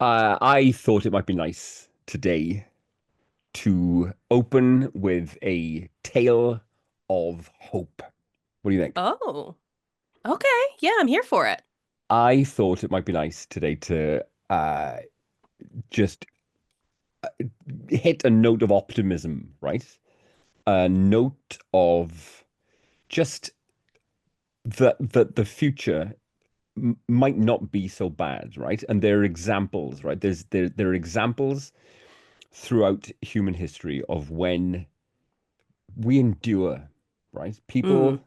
I thought it might be nice today to open with a tale of hope. What do you think? Oh, okay. Yeah, I'm here for it. I thought it might be nice today to just hit a note of optimism, right? A note of just that the future might not be so bad, right? And there are examples, right? There are examples throughout human history of when we endure, right? Mm. People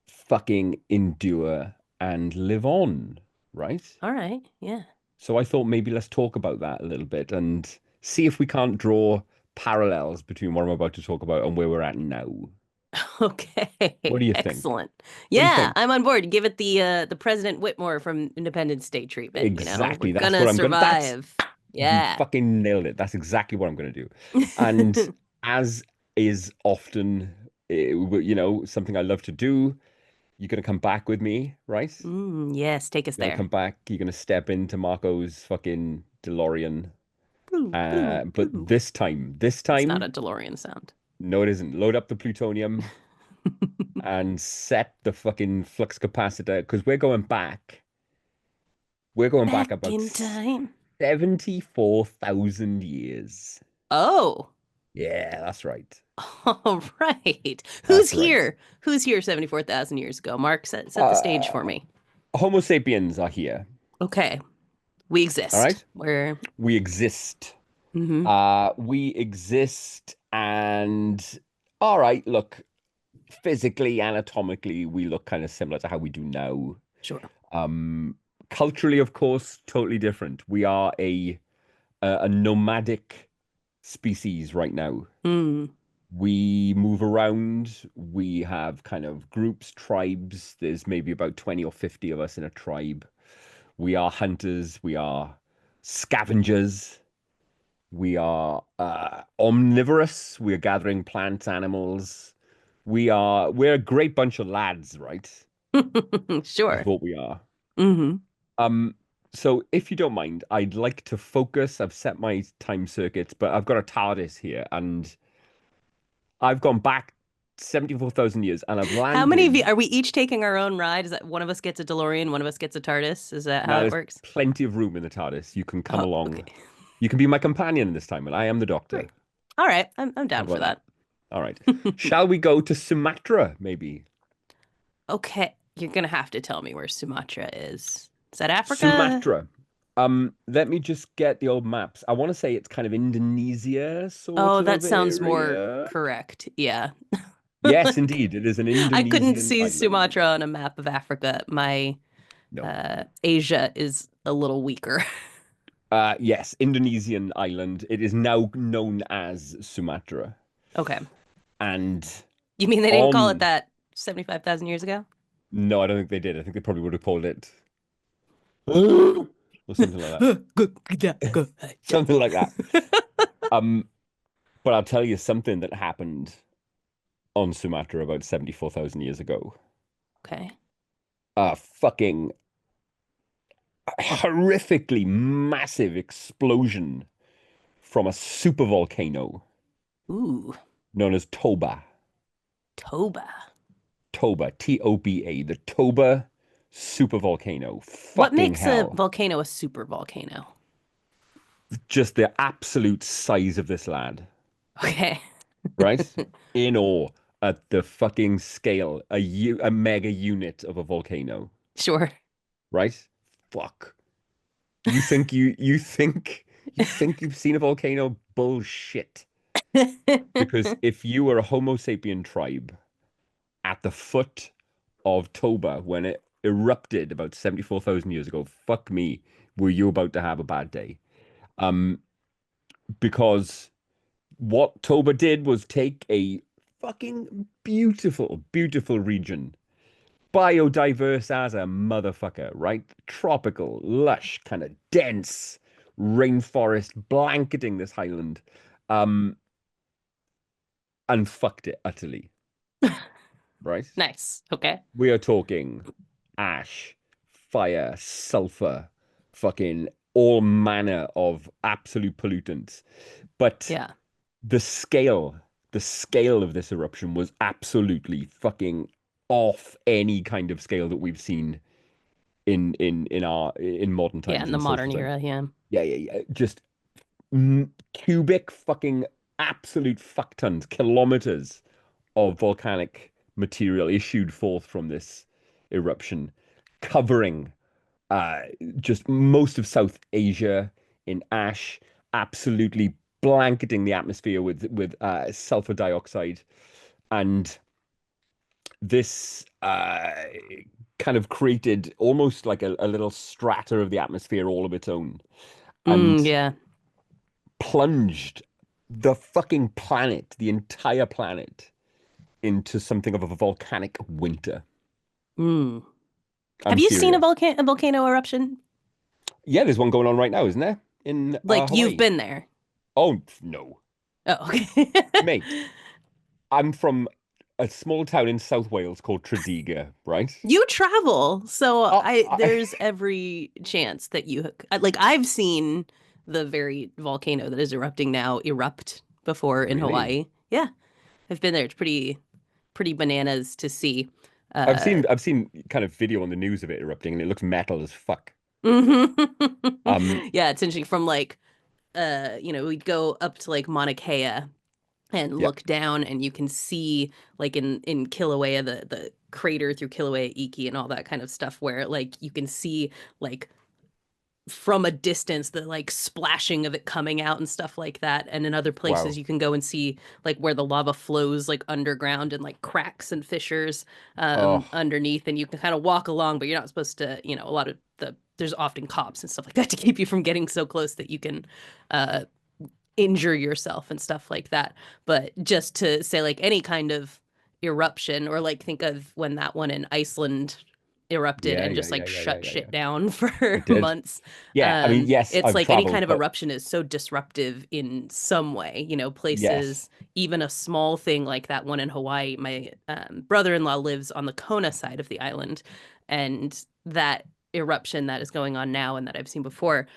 fucking endure and live on, right? All right. Yeah. So I thought maybe let's talk about that a little bit and see if we can't draw parallels between what I'm about to talk about and where we're at now. Okay. What do you think? Excellent. What do you Yeah, think? I'm on board. Give it the President Whitmore from Independence Day treatment, We're Exactly. That's gonna what I'm gonna. That's survive. You Yeah. fucking nailed it. That's exactly what I'm gonna do. And as is often, something I love to do, you're gonna come back with me, right? Yes, take us You're gonna there. come back. You're gonna step into Marco's fucking DeLorean. Boo, boo, But boo. this It's not a time, DeLorean sound. no, it isn't. Load up the plutonium and set the fucking flux capacitor because we're going back. We're going back Back about in time. 74,000 years. Oh. Yeah, that's right. All right. Who's That's right. here? Who's here 74,000 years ago? Mark, set the stage Uh, for me. Homo sapiens are here. Okay. We All exist. right. We're We exist. hmm We exist, and all right, look, physically, anatomically, we look kind of similar to how we do now. sure. Um, Culturally, of course, totally different. We are a nomadic species right now. Mm. We move around. We have kind of groups, tribes. There's maybe about 20 or 50 of us in a tribe. We are hunters. We are scavengers. We are omnivorous. We are gathering plants, animals. We're a great bunch of lads, right? Is Sure. what we are. hmm Um, so if you don't mind, I'd like to focus. I've set my time circuits, but I've got a TARDIS here, and I've gone back 74,000 years, and I've How many of you landed. are we each taking our own ride? Is that one of us gets a DeLorean, one of us gets a TARDIS? Is that how Now it there's works? plenty of room in the TARDIS. You can come Oh, okay. along. You can be my companion this time, and I am the Doctor. Great. All right. I'm How down for about that? that. All right. Shall we go to Sumatra, maybe? Okay. You're gonna have to tell me where Sumatra is. Is that Africa? Sumatra. Let me just get the old maps. I want to say it's kind of Indonesia sort Oh, that of sounds more area. correct. Yeah. Yes, indeed. It is an I couldn't Indonesian see island. Sumatra on a map of Africa. My No. Asia is a little weaker. Yes, Indonesian island. It is now known as Sumatra. Okay. And You mean they didn't call it on, that 75,000 years ago? no, I don't think they did. I think they probably would have called it or something like that. Something like that. Um, but I'll tell you something that happened on Sumatra about 74,000 years ago. Okay. A fucking horrifically massive explosion from a supervolcano Ooh, known as Toba. Toba. Toba, Toba, the Toba supervolcano. What Fucking makes a hell. volcano a super volcano? Just the absolute size of this lad, Okay. right? In awe at the fucking scale, a mega unit of a volcano, Sure. right? Fuck. You think you've seen a volcano? Bullshit. Because if you were a Homo sapien tribe at the foot of Toba when it erupted about 74,000 years ago, fuck me, were you about to have a bad day? Um, because what Toba did was take a fucking beautiful, beautiful region, biodiverse as a motherfucker, right? Tropical, lush, kind of dense rainforest blanketing this highland, um, and fucked it utterly, right? Nice. Okay. We are talking ash, fire, sulfur, fucking. all manner of absolute pollutants. But Yeah. the scale, the scale of this eruption was absolutely fucking off any kind of scale that we've seen in modern Yeah, times in the in social modern time. era, yeah. Yeah. Just cubic fucking absolute fuck tons, kilometers of volcanic material issued forth from this eruption, covering uh, just most of South Asia in ash, absolutely blanketing the atmosphere with sulfur dioxide, and this kind of created almost like a little strata of the atmosphere all of its own, and Yeah. plunged the fucking planet, the entire planet, into something of a volcanic winter. Mm. Have I'm you seen serious. a volcano eruption? Yeah, there's one going on right now, isn't there? In Like you've Hawaii. been there? Oh, no. Oh, okay. Mate, I'm from a small town in South Wales called Tredegar, right? You travel, so Oh, I there's every chance that like I've seen the very volcano that is erupting now erupt before in really? Hawaii. Yeah, I've been there. It's pretty bananas to see. I've Uh, seen I've seen kind of video on the news of it erupting and it looks metal as fuck. Um, yeah, it's interesting from like we'd go up to like Mauna Kea and yeah. look down and you can see like in Kilauea the crater through Kilauea Iki and all that kind of stuff where like you can see like from a distance the like splashing of it coming out and stuff like that, and in other places Wow. you can go and see like where the lava flows like underground and like cracks and fissures Oh, underneath, and you can kind of walk along, but you're not supposed to, a lot of there's often cops and stuff like that to keep you from getting so close that you can uh injure yourself and stuff like that. But just to say, like, any kind of eruption, or like think of when that one in Iceland erupted yeah, and yeah, just yeah, like yeah, yeah, shut yeah, shit yeah. down for It did. months. Yeah, I mean, yes, It's I've like any kind traveled, of but eruption is so disruptive in some way, yes. places, even a small thing like that one in Hawaii. My brother-in-law lives on the Kona side of the island, and that eruption that is going on now and that I've seen before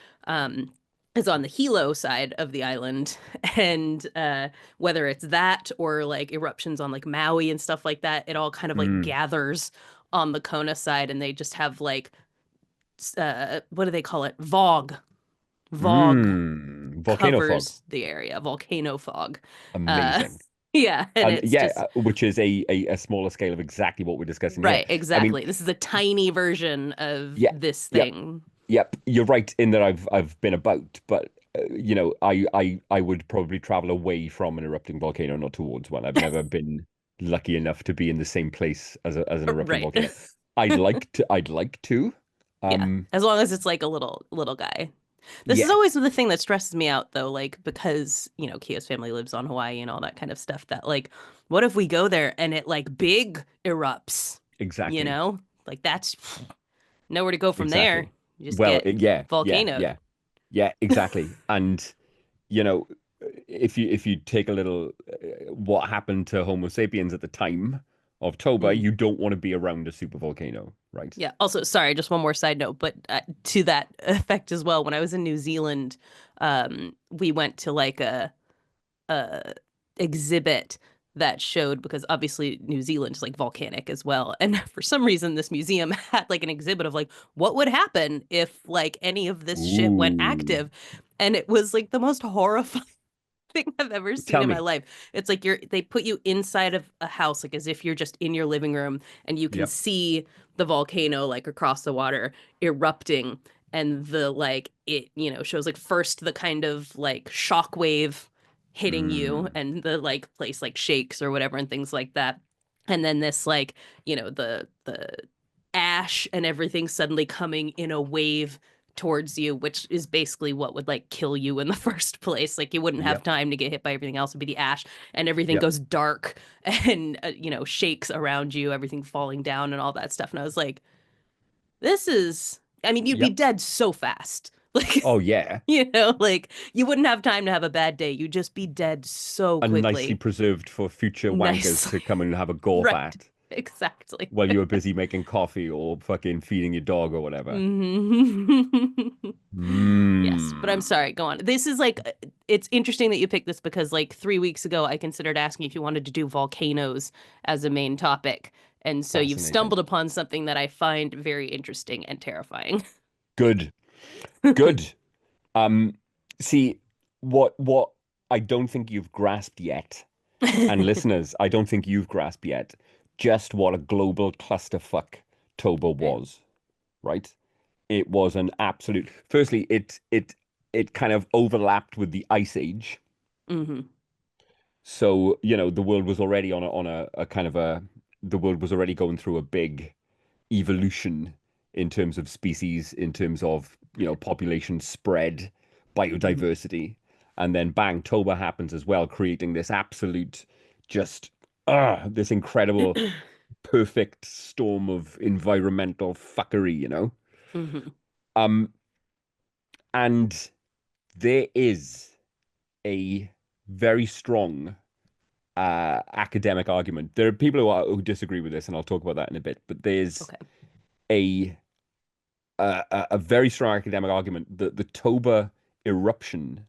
is on the Hilo side of the island. And whether it's that or like eruptions on like Maui and stuff like that, it all kind of like Mm, gathers on the Kona side, and they just have like what do they call it? Vog volcano fog. covers the area, volcano fog. Uh, Amazing. yeah, and And it's yeah, just which is a smaller scale of exactly what we're discussing here. right, I mean, exactly. This is a tiny version of yeah, this yep, thing. yep. You're right in that I've been about, but I would probably travel away from an erupting volcano, not towards one. I've never been lucky enough to be in the same place as an erupting Right. volcano. I'd like to. Yeah, Um, as long as it's like a little guy. This is yeah, always the thing that stresses me out though, like because, Kia's family lives on Hawaii and all that kind of stuff, that like what if we go there and it like big erupts, you exactly, know? Like that's nowhere to go from there. exactly. You just Well, get yeah, yeah, volcanoed. yeah, yeah, exactly. And you know, if you take a little what happened to Homo sapiens at the time of Toba, Mm. you don't want to be around a supervolcano, right? Yeah. Also, sorry, just one more side note, but to that effect as well, when I was in New Zealand, we went to like a exhibit that showed, because obviously New Zealand is like volcanic as well. And for some reason, this museum had like an exhibit of like what would happen if like any of this shit went Ooh, active. And it was like the most horrifying thing I've ever seen tell in my me. life. It's like they put you inside of a house, like as if you're just in your living room, and you can Yep. see the volcano like across the water erupting. And the like it, shows like first the kind of like shock wave hitting you, Mm, and the like place like shakes or whatever and things like that. And then this like, the ash and everything suddenly coming in a wave towards you, which is basically what would like kill you in the first place. Like you wouldn't have yep. time to get hit by everything else. It'd be the ash, and everything Yep. goes dark and shakes around you, everything falling down and all that stuff. And I was like, this is, I mean, you'd be Yep. dead so fast. Like, Oh yeah. like you wouldn't have time to have a bad day. You'd just be dead so And nicely quickly. preserved for future wankers Nicely. to come and have a golf Right. at Exactly. while you were busy making coffee or fucking feeding your dog or whatever. Hmm. But I'm sorry, go on. This is like, it's interesting that you picked this because like 3 weeks ago, I considered asking if you wanted to do volcanoes as a main topic. And so you've Fascinating. stumbled upon something that I find very interesting and terrifying. Good. Good. Um, See, what I don't think you've grasped yet, and listeners, I don't think you've grasped yet, just what a global clusterfuck Toba Right. was, right? It was an absolute. Firstly, it kind of overlapped with the Ice Age. Hmm. So, the world was already on a kind of the world was already going through a big evolution in terms of species, in terms of, population spread, Hmm. biodiversity. And then bang, Toba happens as well, creating this absolute, just, this incredible, perfect storm of environmental fuckery. Hmm. Um, and there is a very strong academic argument. There are people who disagree with this, and I'll talk about that in a bit. But there's Okay. a a very strong academic argument that the Toba eruption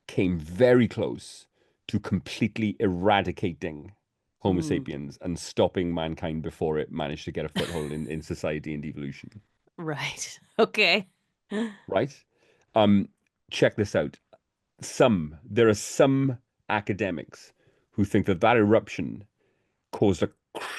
came very close to completely eradicating Homo Mm. sapiens and stopping mankind before it managed to get a foothold in society and evolution. Right. Okay. Right? Check this out. There are some academics who think that that eruption caused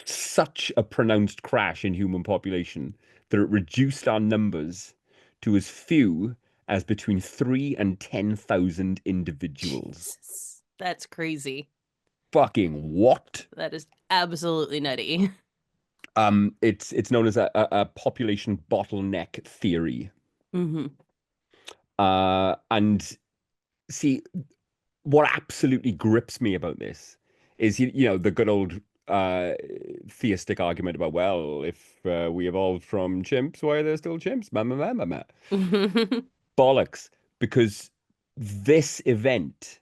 such a pronounced crash in human population that it reduced our numbers to as few as between 3 and 10,000 individuals. Jesus. That's crazy. Fucking what? That is absolutely nutty. It's known as a population bottleneck theory. Hmm. And see, what absolutely grips me about this is the good old uh theistic argument about, well, if we evolved from chimps, why are there still chimps? Ma, ma, ma, ma, ma. Bollocks, because this event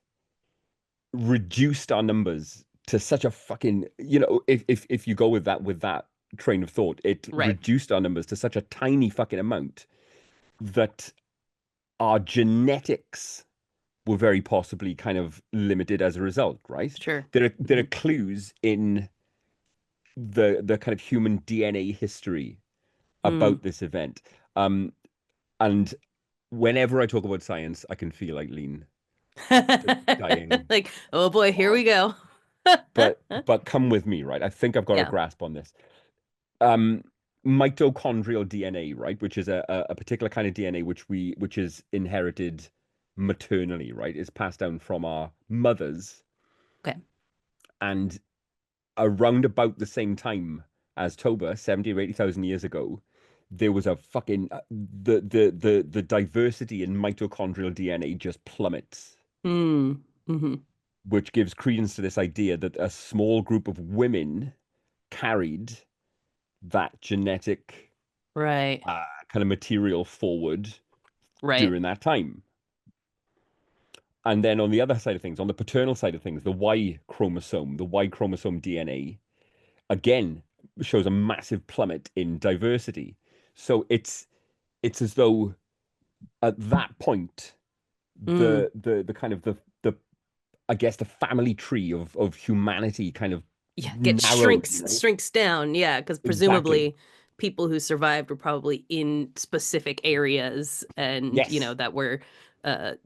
reduced our numbers to such a fucking, if you go with that train of thought, it Right. reduced our numbers to such a tiny fucking amount that our genetics were very possibly kind of limited as a result, right? Sure. There are Hmm. clues in the kind of human DNA history Mm. about this event. Um, and whenever I talk about science, I can feel like lean just dying. Like, oh boy, here Oh. we go. But come with me, right? I think I've got a Yeah. grasp on this. Um, Mitochondrial DNA, right, which is a particular kind of DNA which is inherited maternally, right? It's passed down from our mothers, Okay. and around about the same time as Toba, 70 or 80,000 years ago, there was a fucking the diversity in mitochondrial DNA just plummets, Mm. Hmm. which gives credence to this idea that a small group of women carried that genetic Right. kind of material forward Right. during that time. And then on the other side of things, on the paternal side of things, the Y chromosome DNA, again, shows a massive plummet in diversity. So it's as though at that point, Mm. the kind of the I guess the family tree of humanity kind of Yeah. Get narrowed, shrinks down. Yeah, because Exactly. presumably people who survived were probably in specific areas and, Yes. that were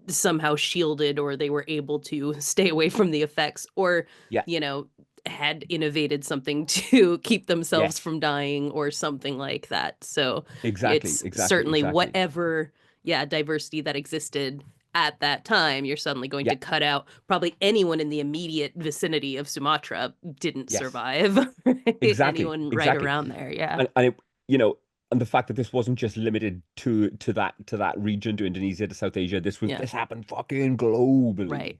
somehow shielded or they were able to stay away from the effects or, Yeah. you know, had innovated something to keep themselves Yes. from dying or something like that. So Exactly. it's Exactly. certainly Exactly. whatever, yeah, diversity that existed at that time, you're suddenly going Yeah. to cut out probably anyone in the immediate vicinity of Sumatra didn't Yes. survive, right? Exactly. Anyone right Exactly. around there, yeah. And you know, and the fact that this wasn't just limited to that region, to Indonesia, to South Asia, Yeah, this happened fucking globally. right.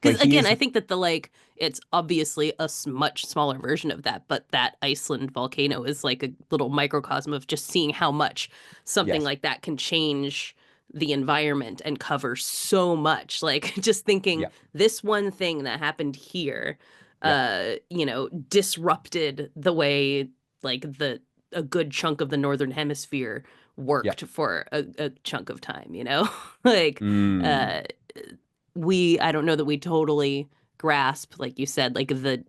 But Because again, here's I think that the like it's obviously a much smaller version of that, but that Iceland volcano is like a little microcosm of just seeing how much something yes, like that can change the environment and cover so much. Like just thinking yeah, this one thing that happened here, yeah, disrupted the way like the a good chunk of the northern hemisphere Yeah. worked for a chunk of time, you know? Like, Mm. uh, I don't know that we totally grasp, like you said, like the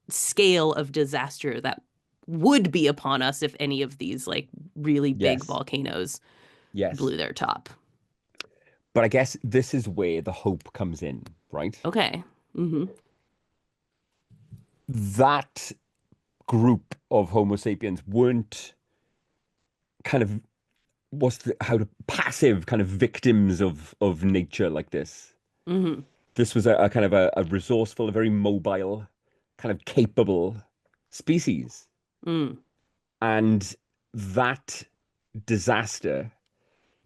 scale of disaster that would be upon us if any of these like really big Yes. volcanoes Yes. blew their top. But I guess this is where the hope comes in, right? Okay. Hmm. That group of Homo sapiens weren't kind of how to passive kind of victims of nature like this. Hmm. This was a kind of a resourceful, a very mobile, kind of capable species. Mm. And that disaster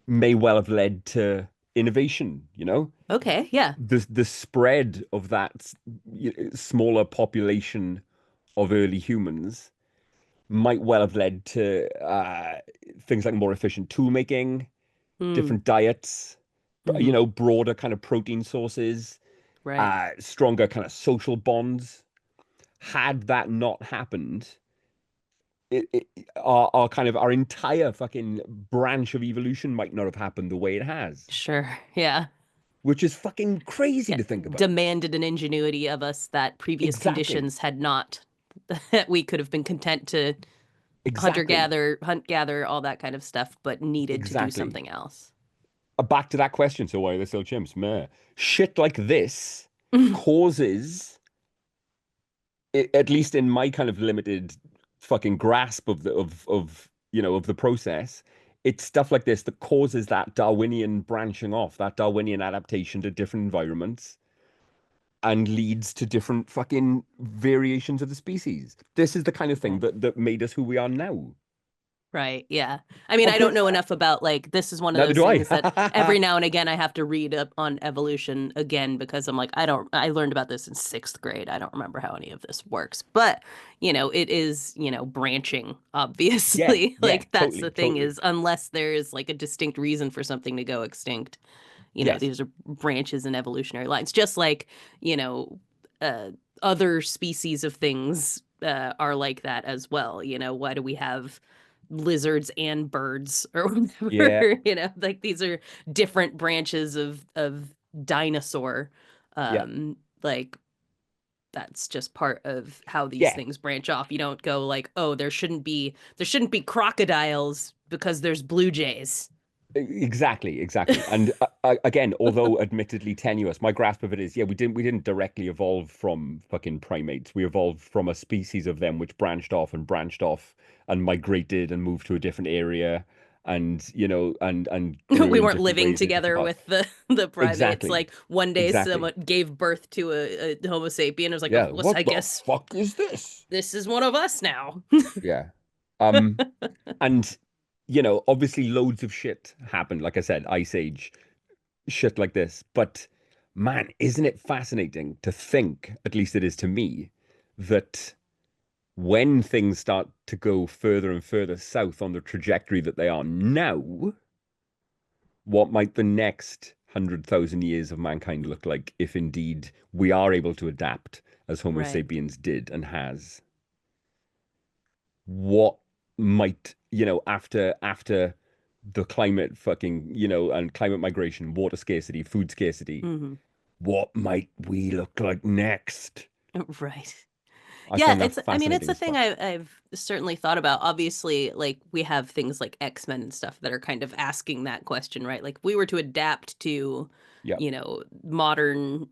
may well have led to innovation, you know? Okay. Yeah. The spread of that smaller population of early humans might well have led to things like more efficient tool making, Mm. different diets, Hmm. broader kind of protein sources, Right. stronger kind of social bonds. Had that not happened, our kind of our entire fucking branch of evolution might not have happened the way it has, Sure. Yeah. which is fucking crazy Yeah. to think about. Demanded an ingenuity of us that previous Exactly. conditions had not, that we could have been content to hunter Exactly. gather, hunt gather, all that kind of stuff, but needed to do Exactly. something else. Back to that question. So why are they still chimps? Meh. Shit like this causes, at least in my kind of limited fucking grasp of of the process, it's stuff like this that causes that Darwinian branching off, that Darwinian adaptation to different environments, and leads to different fucking variations of the species. This is the kind of thing Right. that made us who we are now. Right. Yeah. I mean, Of I don't course, know enough about like this is one of neither those do things that I. every now and again I have to read up on evolution again because I'm like, I learned about this in sixth grade. I don't remember how any of this works. But, it is, branching, Yeah, obviously. yeah, Like that's the totally, thing totally. is unless there is like a distinct reason for something to go extinct, Yes. these are branches in evolutionary lines. Just like, you know, uh other species of things are like that as well. Why do we have lizards and birds or Yeah, whatever, like these are different branches of dinosaur. yeah, Like that's just part of how these yeah. things branch off. You don't go like, oh, there shouldn't be crocodiles because there's blue jays. Exactly, exactly. And again, although admittedly tenuous, my grasp of it is, yeah, we didn't directly evolve from fucking primates. We evolved from a species of them which branched off and migrated and moved to a different area and and grew We in weren't different living ways in different together parts. with the primates. Exactly. Like one day Exactly. someone gave birth to a Homo sapien. It was like, oh, Yeah, well, I what the guess fuck is this? this is one of us now. Yeah. Um and obviously loads of shit happened. Like I said, Ice Age, shit like this. But man, isn't it fascinating to think, at least it is to me, that when things start to go further and further south on the trajectory that they are now, what might the next 100,000 years of mankind look like if indeed we are able to adapt as Homo Right. sapiens did and has? What might, after the climate fucking, and climate migration, water scarcity, food scarcity, Hmm. what might we look like next? Right. I Yeah, find that I mean, it's fascinating a as thing fuck. I've certainly thought about. Obviously, like we have things like X-Men and stuff that are kind of asking that question, right? Like if we were to adapt to, Yeah, modern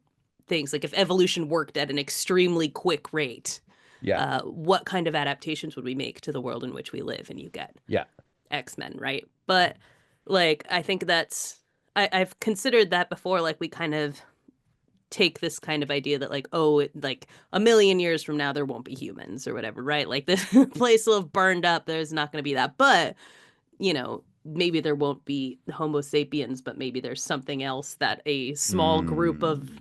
things, like if evolution worked at an extremely quick rate, yeah, what kind of adaptations would we make to the world in which we live? And you get yeah. X-Men, right? But like I think I've considered that before, like we kind of take this kind of idea that like, oh, like a million years from now there won't be humans or whatever, right? Like this place will have burned up, there's not going to be that. But maybe there won't be Homo sapiens, but maybe there's something else that a small group of Mm,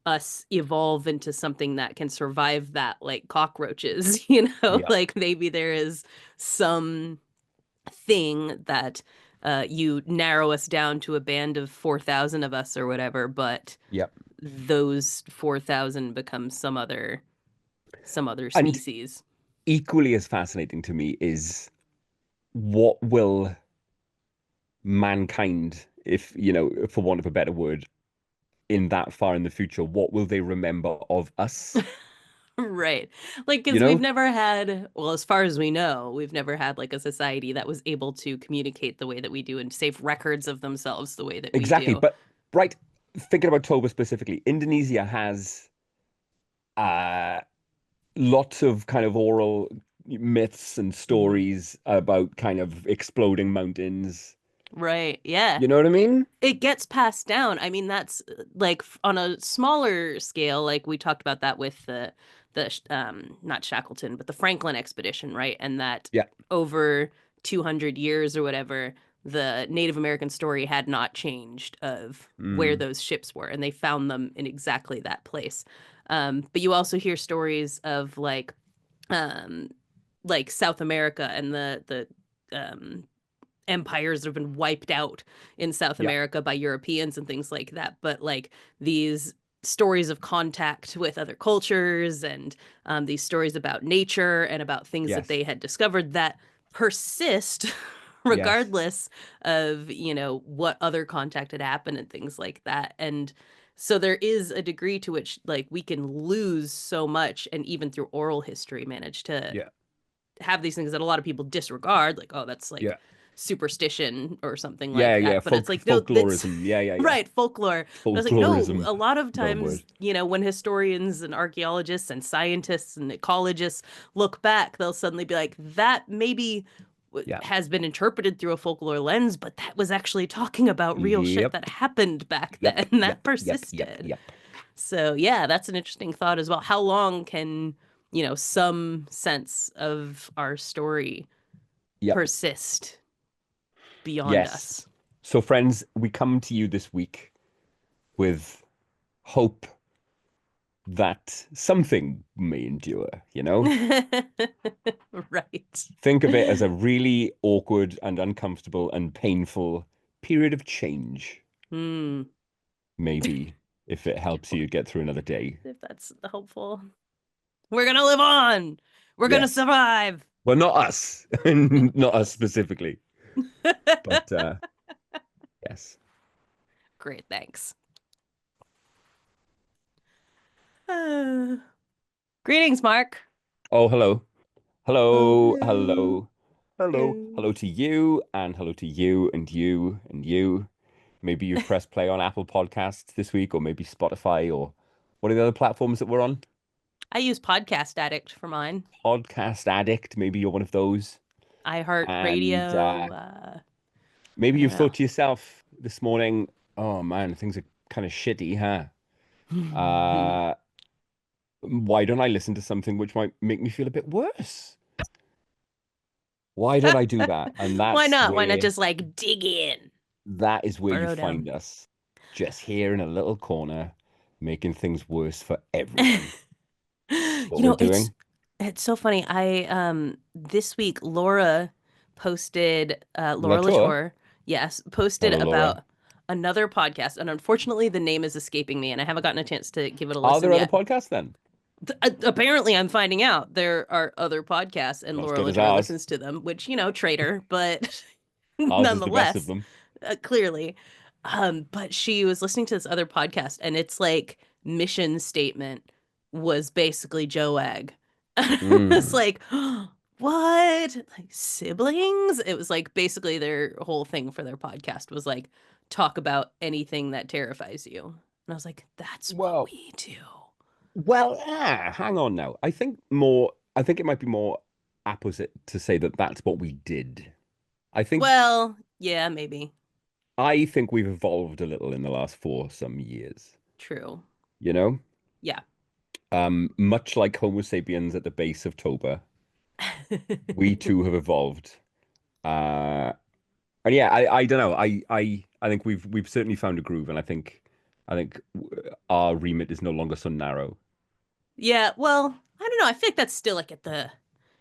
us evolve into something that can survive that, like cockroaches. yeah, Like maybe there is some thing that you narrow us down to a band of 4,000 of us or whatever, but yeah. those 4,000 become some other And species. equally as fascinating to me is what will mankind, if for want of a better word, in that far in the future, what will they remember of us? Right. Like, You because we've know? never had, well, as far as we know, we've never had like a society that was able to communicate the way that we do and save records of themselves the way that we Exactly. do. But right, thinking about Toba specifically, Indonesia has uh lots of kind of oral myths and Mhm. stories about kind of exploding mountains. Right. Yeah. You know what I mean? It gets passed down. I mean, that's like on a smaller scale, like we talked about that with the not Shackleton, but the Franklin expedition, right? And that Yeah. over 200 years or whatever, the Native American story had not changed of where Mm. those ships were, and they found them in exactly that place. But you also hear stories of um like South America and the empires that have been wiped out in South Yeah. America by Europeans and things like that. But like these stories of contact with other cultures and these stories about nature and about things that Yes. they had discovered that persist Yes. regardless of, what other contact had happened and things like that. And so there is a degree to which like we can lose so much and even through oral history manage to Yeah. have these things that a lot of people disregard, like, oh, that's like Yeah. superstition or something Yeah. like Yeah. that. But it's like, no, that's Folklorism. Yeah. Yeah. Yeah. right, folklore. But I was like, no, Folklorism. a lot of Another word. times, when historians and archaeologists and scientists and ecologists look back, they'll suddenly be like, that maybe Yeah. has been interpreted through a folklore lens, but that was actually talking about real shit Yep. that happened back Yep. then that Yep. Yep. Yep. persisted. Yep. So yeah, that's an interesting thought as well. How long can, some sense of our story Yep. persist beyond Yes. us? So, friends, we come to you this week with hope that something may endure. Right. Think of it as a really awkward and uncomfortable and painful period of change, Hmm. maybe, if it helps you get through another day. If that's hopeful. We're gonna live on. We're gonna Yes. survive. Well, not us, not us specifically, but yes. Great, thanks. Greetings, Mark. Oh, hello. Hello. Hello. Hello. Hello. Hello. Hello to you, and hello to you, and you, and you. Maybe you've pressed play on Apple Podcasts this week, or maybe Spotify, or what are the other platforms that we're on? I use Podcast Addict for mine. Podcast Addict, maybe you're one of those. And iHeartRadio. maybe I don't you've know. thought to yourself this morning, oh man, things are kind of shitty, huh? Uh, why don't I listen to something which might make me feel a bit worse? Why don't I do that? And Why that's not? Why not where just like dig in, that is where you burrow down? find us, just here in a little corner, making things worse for everyone. That's what we're It's doing. so funny. I this week Laura posted Laura Latour. Latour, yes, posted Hello, Laura. about another podcast, and unfortunately the name is escaping me and I haven't gotten a chance to give it a Are listen there other yet. podcasts then? Apparently I'm finding out there are other podcasts and Not as Laura good as Latour ours. listens to them, which, traitor, but Ours is the best of nonetheless, them. clearly. But she was listening to this other podcast, and it's like mission statement was basically Joag. It's Mm. like, what? Like siblings? It was like basically their whole thing for their podcast was like talk about anything that terrifies you. And I was like, that's what Well, we do. hang on now. I think it might be more opposite to say that that's what we did. I think, Well, yeah, maybe. I think we've evolved a little in the last four some years, True. you know? Yeah. Much like Homo sapiens at the base of Toba, we too have evolved. Uh, and yeah, I don't know. I think we've certainly found a groove, and I think our remit is no longer so narrow. Yeah, well, I don't know. I feel like that's still like at the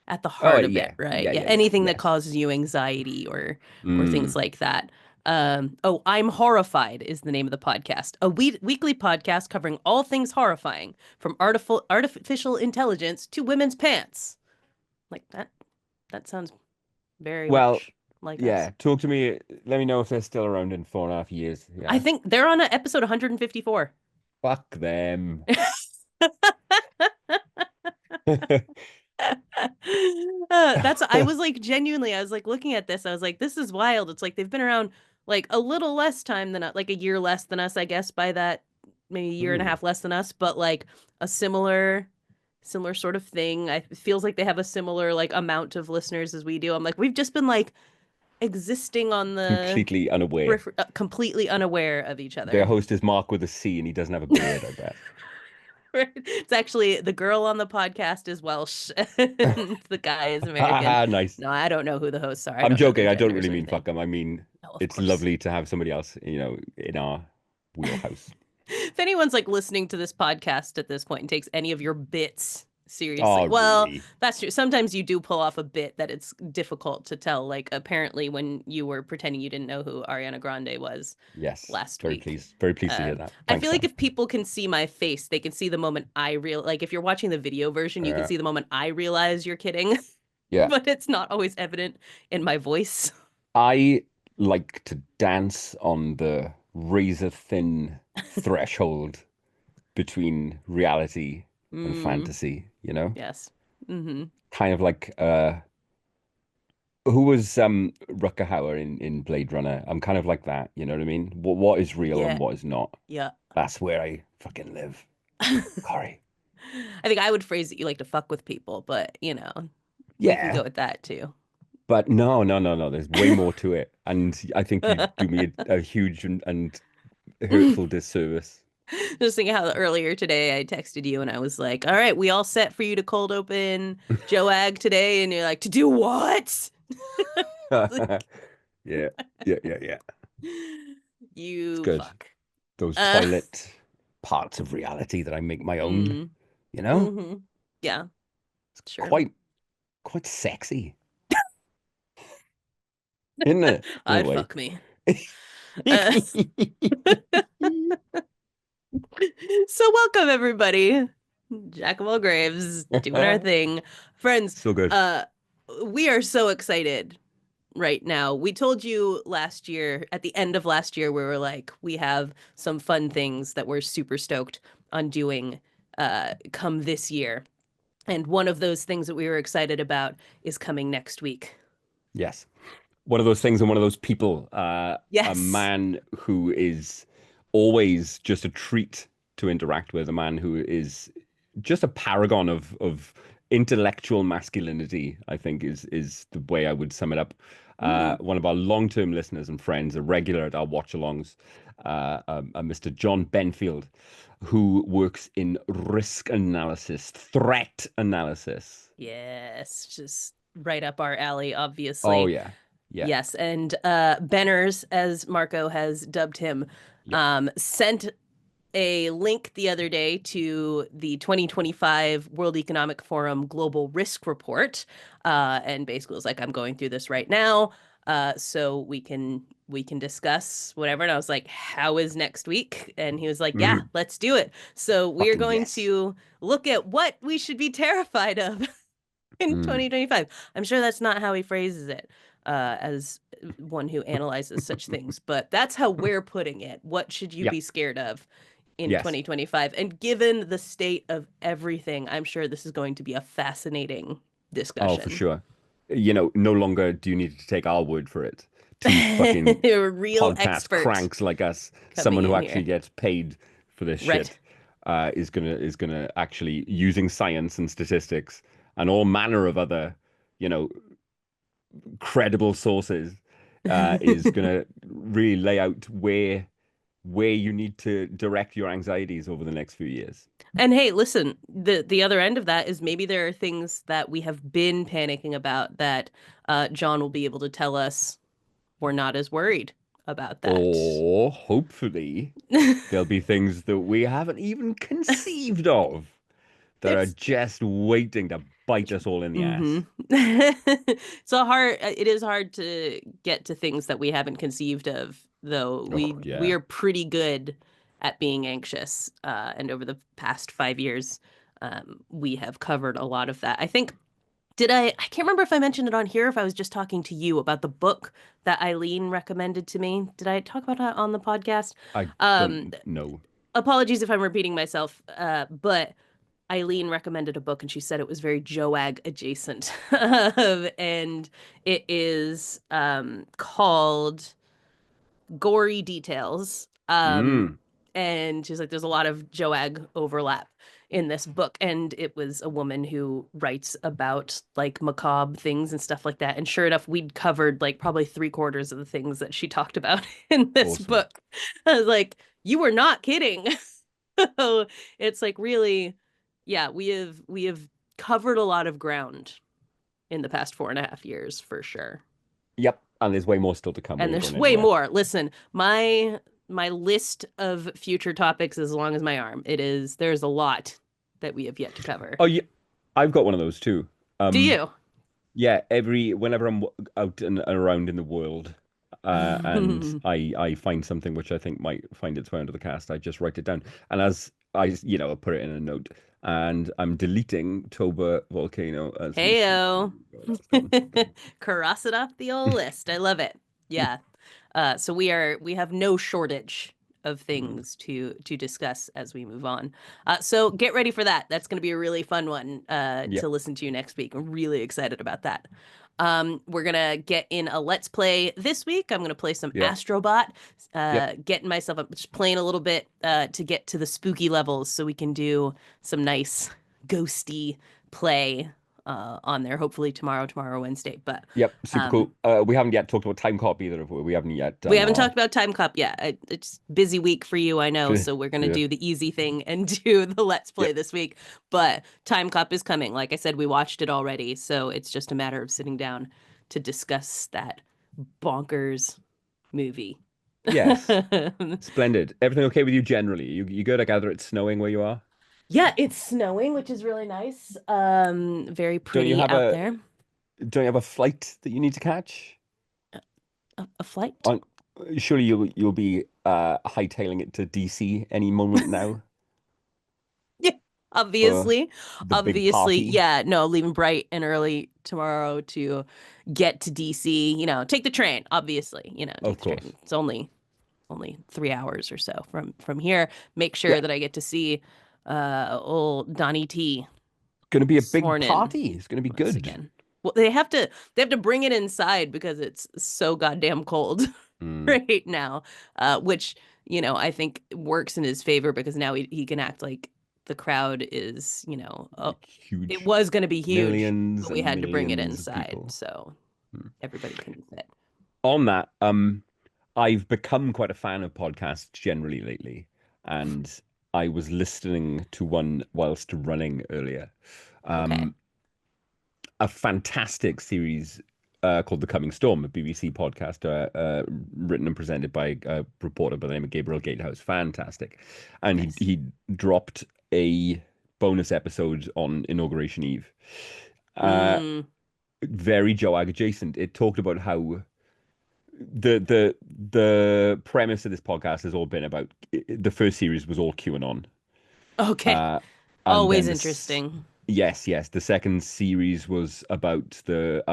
Oh heart of it, yeah, right? yeah, Yeah, yeah, yeah. anything that Yes. causes you anxiety or things Mm. like that. Oh, I'm Horrified is the name of the podcast. A weekly podcast covering all things horrifying, from artificial intelligence to women's pants. Like that sounds very Well, much like us. Yeah, talk to me. Let me know if they're still around in 4.5 years. I Yeah. think they're on episode 154. Fuck them. I was like genuinely, I was like looking at this, I was like, this is wild. It's like they've been around like a little less time than like a year less than us, I guess, by that, maybe a year and a Hmm. half less than us, but like a similar sort of thing. It feels like they have a similar like amount of listeners as we do. I'm like, we've just been like existing on the Completely unaware. completely unaware of each Their other. host is Mark with a C, and he doesn't have a beard, I bet. It's actually the girl on the podcast is Welsh and the guy is American. Nice. No, I don't know who the hosts are. I I'm don't know their joking. I don't genders really or mean fuck anything. them. I mean, No, of it's course. lovely to have somebody else, in our wheelhouse. If anyone's like listening to this podcast at this point and takes any of your bits seriously, Oh, well, really? that's true. Sometimes you do pull off a bit that it's difficult to tell. Like apparently when you were pretending you didn't know who Ariana Grande was Yes. last Very week. pleased. Very pleased to hear that. I Thanks, feel like Sam. if people can see my face, they can see the moment I real like if you're watching the video version, you can Yeah. see the moment I realize you're kidding, Yeah. but it's not always evident in my voice. I like to dance on the razor thin threshold between reality and Mm, fantasy, yes. Mm-hmm. Kind of like who was Rutger Hauer in Blade Runner? I'm kind of like that, you know what I mean? What is real and Yeah. what is not? Yeah. That's where I fucking live. Corey. I think I would phrase that you like to fuck with people, but we can Yeah. go with that too. But no, no, no, no. There's way more to it. And I think you do me a huge and hurtful disservice. Just thinking how earlier today I texted you and I was like, all right, we all set for you to cold open Joag today. And you're like, to do what? Like, Yeah, yeah, yeah, yeah. It's you good. fuck. Those Uh, toilet parts of reality that I make my own, mm, you know? hmm. Yeah, sure. Quite sexy, isn't it? In a I'd way. fuck me. Uh, so welcome everybody. Jack of all graves, doing our thing. Friends, So good. uh, we are so excited right now. We told you last year, at the end of last year, we were like, we have some fun things that we're super stoked on doing come this year. And one of those things that we were excited about is coming next week. Yes. One of those things and one of those people, a Yes. man who is always just a treat to interact with, a man who is just a paragon of intellectual masculinity, I think is the way I would sum it up. Hmm. One of our long-term listeners and friends, a regular at our watch-alongs, a Mr. John Benfield, who works in risk analysis, threat analysis. Yes, just right up our alley, Oh obviously. yeah, yeah, Yes, and Benners, as Marco has dubbed him, yep. sent a link the other day to the 2025 World Economic Forum Global Risk Report, and basically was like, "I'm going through this right now, so we can discuss whatever." And I was like, "How is next week?" And he was like, "Yeah, Mhm. let's do it." So we are Fucking going yes. to look at what we should be terrified of in Mm. 2025. I'm sure that's not how he phrases it, as one who analyzes such things, but that's how we're putting it. What should you Yep. be scared of in Yes. 2025? And given the state of everything, I'm sure this is going to be a fascinating Oh, for discussion. sure. No longer do you need to take our word for it. Two fucking A real podcast expert cranks like us, coming someone who in actually here. gets paid for this Right. shit, is gonna actually using science and statistics and all manner of other, you know, credible sources, is gonna really lay out where you need to direct your anxieties over the next few years. And hey, listen, the other end of that is maybe there are things that we have been panicking about that John will be able to tell us we're not as worried about that. Or hopefully there'll be things that we haven't even conceived of that are There's just waiting to bite us all in the hmm ass. it is hard to get to things that we haven't conceived of, though Oh, we yeah. are pretty good at being anxious. And over the past 5 years, we have covered a lot of that. I think I can't remember if I mentioned it on here, if I was just talking to you about the book that Eileen recommended to me. Did I talk about that on the podcast? I Um, don't know. Apologies if I'm repeating myself, but Eileen recommended a book and she said it was very Joag adjacent. And it is called Gory Details. Mm, And she's like, there's a lot of Joag overlap in this book. And it was a woman who writes about like macabre things and stuff like that. And sure enough, we'd covered like probably 3/4 of the things that she talked about in this awesome. book. I was like, you were not kidding. So it's like really, yeah, we have covered a lot of ground in the past 4.5 years for sure. Yep. And there's way more still to come. We And ain't there's going way anywhere. more. Listen, my list of future topics is as long as my arm. There's a lot that we have yet to cover. Oh, yeah. I've got one of those too. Do Um, you? yeah, whenever I'm out and around in the world, and I find something which I think might find its way onto the cast, I just write it down. And as I put it in a note, and I'm deleting Toba Volcano as we speak. Heyo. That's gone. Cross it off the old list. I love it. Yeah. So we have no shortage of Mm. things to discuss as we move on. So get ready for that. That's going to be a really fun one to Yep. listen to next week. I'm really excited about that. We're gonna get in a let's play this week. I'm gonna play some Yep. Astrobot, Yep. getting myself up, just playing a little bit to get to the spooky levels, so we can do some nice ghosty play on there. Hopefully tomorrow, Wednesday. But Yep. Super um, cool. We haven't yet talked about time cop either. We haven't yet we done haven't our. talked about Time Cop yet. It's busy week for you, I know. So we're gonna Yeah. do the easy thing and do the Let's Play Yep. this week. But Time Cop is coming. Like I said, we watched it already, so it's just a matter of sitting down to discuss that bonkers movie. Yes. Splendid. Everything okay with you generally? You good? I gather it's snowing where you are. Yeah, it's snowing, which is really nice. Very Don't you pretty have out a there. don't you have a flight that you need to catch? A flight? On, surely you'll be hightailing it to DC any moment now Yeah, for obviously. the big Obviously, party. yeah, no, leaving bright and early tomorrow to get to DC, take the train, obviously, take Of the train. course. It's only 3 hours or so from here. Make sure Yeah. that I get to see old Donnie T Gonna be a big sworn in party. It's gonna be once good. again. Well, they have to bring it inside because it's so goddamn cold Mm, right now. Which, I think works in his favor because now he can act like the crowd is, it huge. was going to be huge, Millions but we and had to bring it millions of inside people. so Mm. everybody can fit. On that, I've become quite a fan of podcasts generally lately, and I was listening to one whilst running earlier. Okay. Um, a fantastic series called The Coming Storm, a BBC podcast written and presented by a reporter by the name of Gabriel Gatehouse. Fantastic. And Nice. he dropped a bonus episode on Inauguration Eve. Uh, Mm, very Joag adjacent. It talked about how the premise of this podcast has all been about the first series was all QAnon. okay. Uh, and Always then interesting. yes, the second series was about the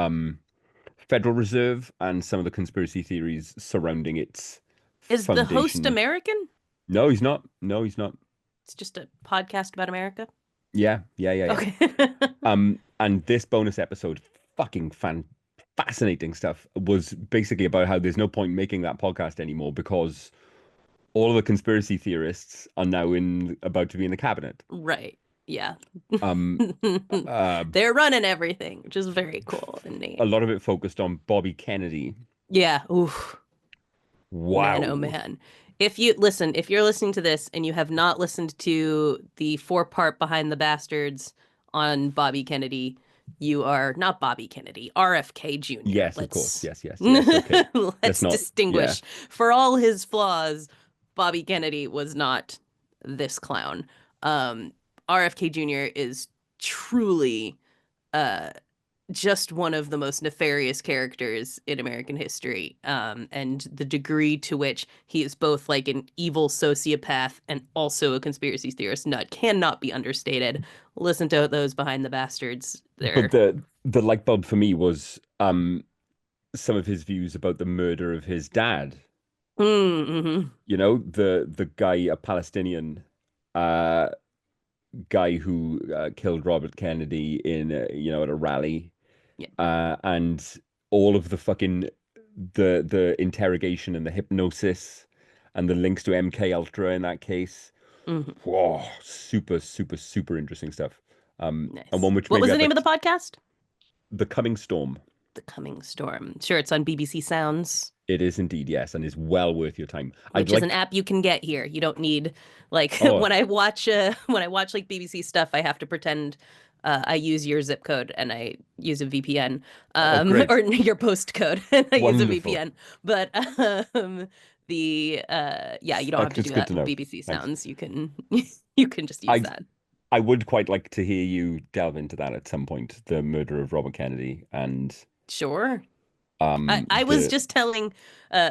Federal Reserve and some of the conspiracy theories surrounding its Is the host foundation. American? No, he's not. No, he's not. It's just a podcast about America. Yeah. Okay. And this bonus episode, fucking fascinating stuff, was basically about how there's no point making that podcast anymore because all of the conspiracy theorists are now about to be in the cabinet. Right. Yeah. Um, uh, They're running everything, which is very cool and a neat. lot of it focused on Bobby Kennedy. Yeah. Oof. Man, oh Wow. man. If you're listening to this and you have not listened to the 4-part Behind the Bastards on Bobby Kennedy, you are not Bobby Kennedy, RFK Jr. Yes, of course. Yes. Okay. Let's Let's not. Yeah. distinguish. For all his flaws, Bobby Kennedy was not this clown. RFK Jr. is truly uh just one of the most nefarious characters in American history. And the degree to which he is both like an evil sociopath and also a conspiracy theorist nut cannot be understated. Listen to those Behind the Bastards. But They're the light bulb for me was some of his views about the murder of his dad. Mm-hmm. You know, the guy, a Palestinian uh guy who killed Robert Kennedy in at a rally, Yeah. and all of the fucking the interrogation and the hypnosis and the links to MK Ultra in that case. Hmm. Whoa, super, super, super interesting stuff. And Nice. one which What maybe was the I'd name like of the podcast? The Coming Storm. The Coming Storm. Sure, it's on BBC Sounds, It is indeed, yes, and is well worth your time. I'd which is an like, app you can get here. You don't need like oh, when I watch like BBC stuff, I have to pretend I use your zip code and I use a VPN, oh, or great, your postcode and I use a wonderful. VPN. But the yeah, you don't have to It's do good that to with know. BBC Thanks. Sounds. You can you can just use I that. I would quite like to hear you delve into that at some point, the murder of Robert Kennedy and Sure. I was the just telling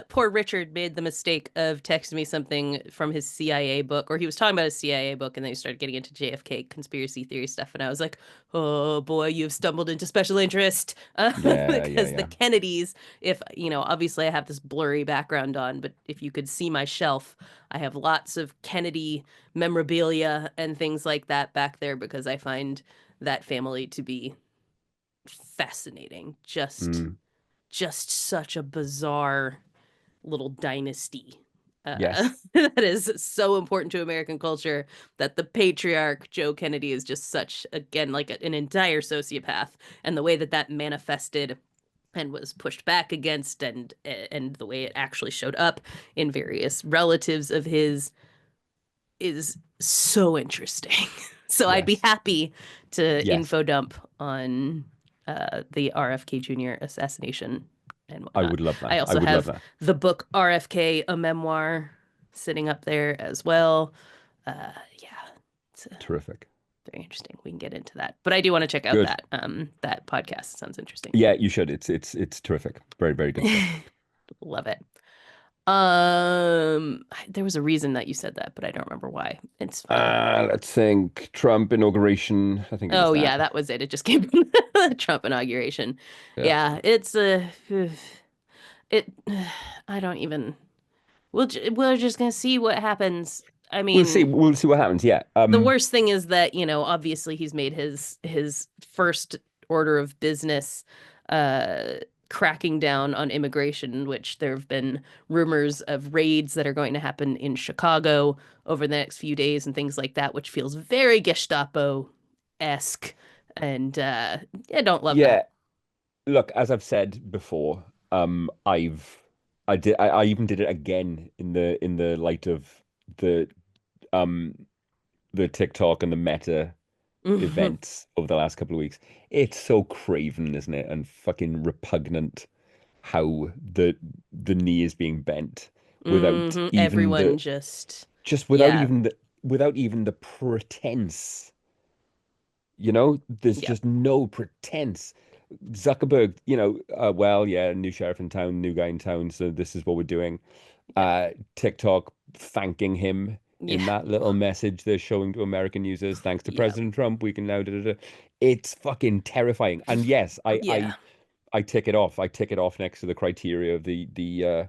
poor Richard made the mistake of texting me something from his CIA book, or he was talking about his CIA book, and then he started getting into JFK conspiracy theory stuff, and I was like, oh boy, you've stumbled into special interest. yeah, yeah, Because the yeah. Kennedys, if obviously I have this blurry background on, but if you could see my shelf, I have lots of Kennedy memorabilia and things like that back there because I find that family to be fascinating. Mm, Just such a bizarre little dynasty yes, that is so important to American culture, that the patriarch Joe Kennedy is just such, again, like an entire sociopath, and the way that that manifested and was pushed back against, and the way it actually showed up in various relatives of his is so interesting. So I'd be yes, happy to yes. info dump on the RFK Jr. assassination and I whatnot. would love I that. I also would love have that. the book RFK, a memoir, sitting up there as well. Yeah, it's Terrific. very interesting. We can get into that, but I do want to check out Good. that podcast. Sounds interesting. Yeah, you should. It's terrific. Very, very good stuff. Love it. There was a reason that you said that, but I don't remember why. It's fine. Let's think. Trump inauguration. I think it was Oh that. yeah, that was it. It just came from the Trump inauguration. Yeah. Yeah, it's a it. I don't even. We're just gonna see what happens. I We'll see. mean, We'll see what happens. Yeah. the worst thing is that, obviously he's made his first order of business uh cracking down on immigration, which there have been rumors of raids that are going to happen in Chicago over the next few days and things like that, which feels very Gestapo-esque. And I don't love Yeah. that. Look, as I've said before, I even did it again in the light of the um the TikTok and the Meta Hmm. events over the last couple of weeks. It's so craven, isn't it? And fucking repugnant how the knee is being bent without even Everyone the just, just yeah, without even the pretense. There's yeah, just no pretense. Zuckerberg, well, yeah, new sheriff in town, new guy in town, so this is what we're doing. yeah, TikTok thanking him in yeah, that little message they're showing to American users. Thanks to yeah, President Trump, we can now. Da, da, da. It's fucking terrifying. And yes, yeah, I tick it off. I tick it off next to the criteria of the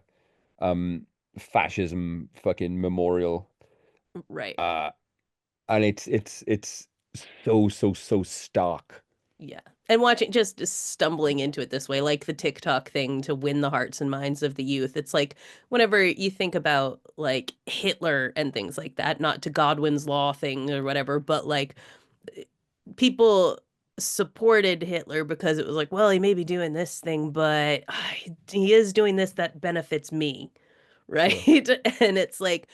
um fascism fucking memorial. right. Uh, and it's so so so stark. Yeah. And watching, just stumbling into it this way, like the TikTok thing to win the hearts and minds of the youth. It's like whenever you think about like Hitler and things like that, not to Godwin's law thing or whatever, but like people supported Hitler because it was like, well, he may be doing this thing, but he is doing this that benefits me, right? Sure. And it's like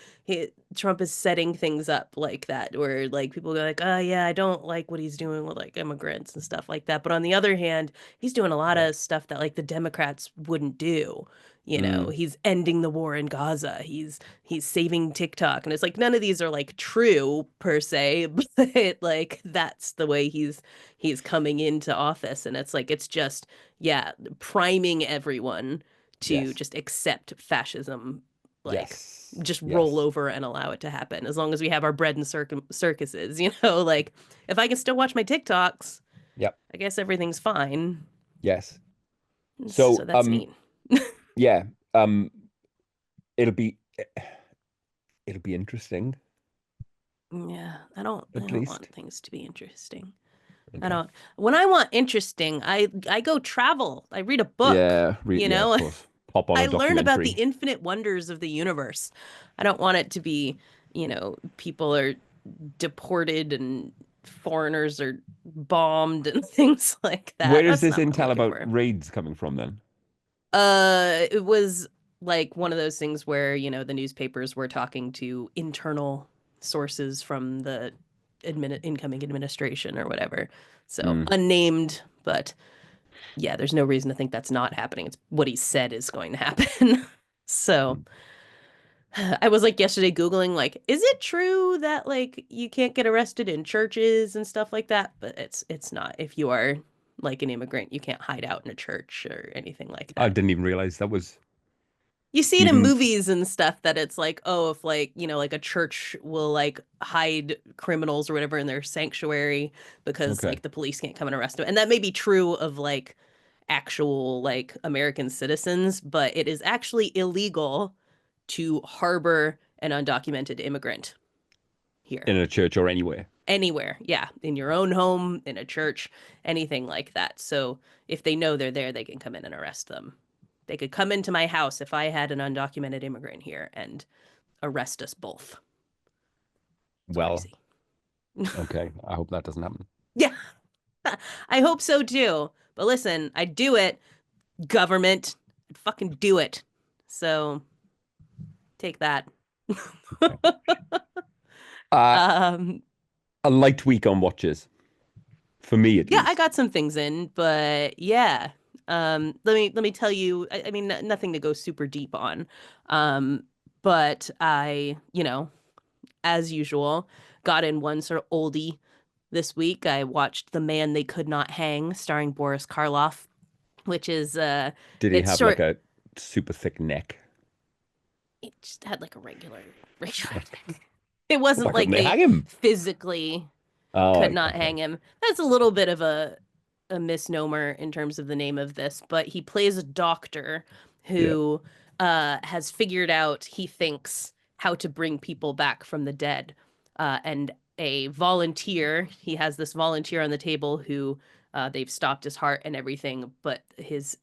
Trump is setting things up like that, where like people go like, oh yeah, I don't like what he's doing with like immigrants and stuff like that. But on the other hand, he's doing a lot Yeah. of stuff that like the Democrats wouldn't do. Mm, He's ending the war in Gaza. He's saving TikTok. And it's like none of these are like true per se, but like that's the way he's coming into office. And it's like it's just, yeah, priming everyone to yes. just accept fascism, like Yes. just roll Yes. over and allow it to happen as long as we have our bread and circuses, like if I can still watch my TikToks, Yep. I guess everything's fine. Yes. So So, that's neat. yeah. Um, it'll be it'll be interesting, Yeah, I at don't least. want things to be interesting. I Okay. don't when I want interesting, I go travel. I read a book, Yeah. Yeah. Of course. Pop on I a learn about the documentary. infinite wonders of the universe. I don't want it to be, people are deported and foreigners are bombed and things like that. Where is That's this not what I'm intel looking about for. raids coming from then? It was like one of those things where, the newspapers were talking to internal sources from the incoming administration or whatever. So Mm. unnamed, but yeah, there's no reason to think that's not happening. It's what he said is going to happen. So Mm. I was like yesterday Googling, like, is it true that like you can't get arrested in churches and stuff like that? But it's not. If you are like an immigrant, you can't hide out in a church or anything like I that. didn't even realize that was You see it in even movies and stuff that it's like, oh, if like, like a church will like hide criminals or whatever in their sanctuary because okay. like the police can't come and arrest them. And that may be true of like actual like American citizens, but it is actually illegal to harbor an undocumented immigrant here. In a church or anywhere. Anywhere. Yeah. In your own home, in a church, anything like that. So if they know they're there, they can come in and arrest them. They could come into my house if I had an undocumented immigrant here and arrest us both. It's Well, crazy. okay. I hope that doesn't happen. Yeah. I hope so too. But listen, I do it, government. I'd fucking do it. So take that. Okay. Uh, um a light week on watches, for me at yeah, I least. got some things in, but yeah. Let me tell you, I mean nothing to go super deep on. Um but I, as usual, got in one sort of oldie this week. I watched The Man They Could Not Hang starring Boris Karloff, which is Did he it's have like short. a super thick neck? It just had like a regular neck. It wasn't Why couldn't like they they hang him? physically Oh, could right. not Okay. hang him. That's a little bit of a misnomer in terms of the name of this, but he plays a doctor Yeah. who has figured out, he thinks, how to bring people back from the dead. And a volunteer, he has this volunteer on the table who they've stopped his heart and everything, but his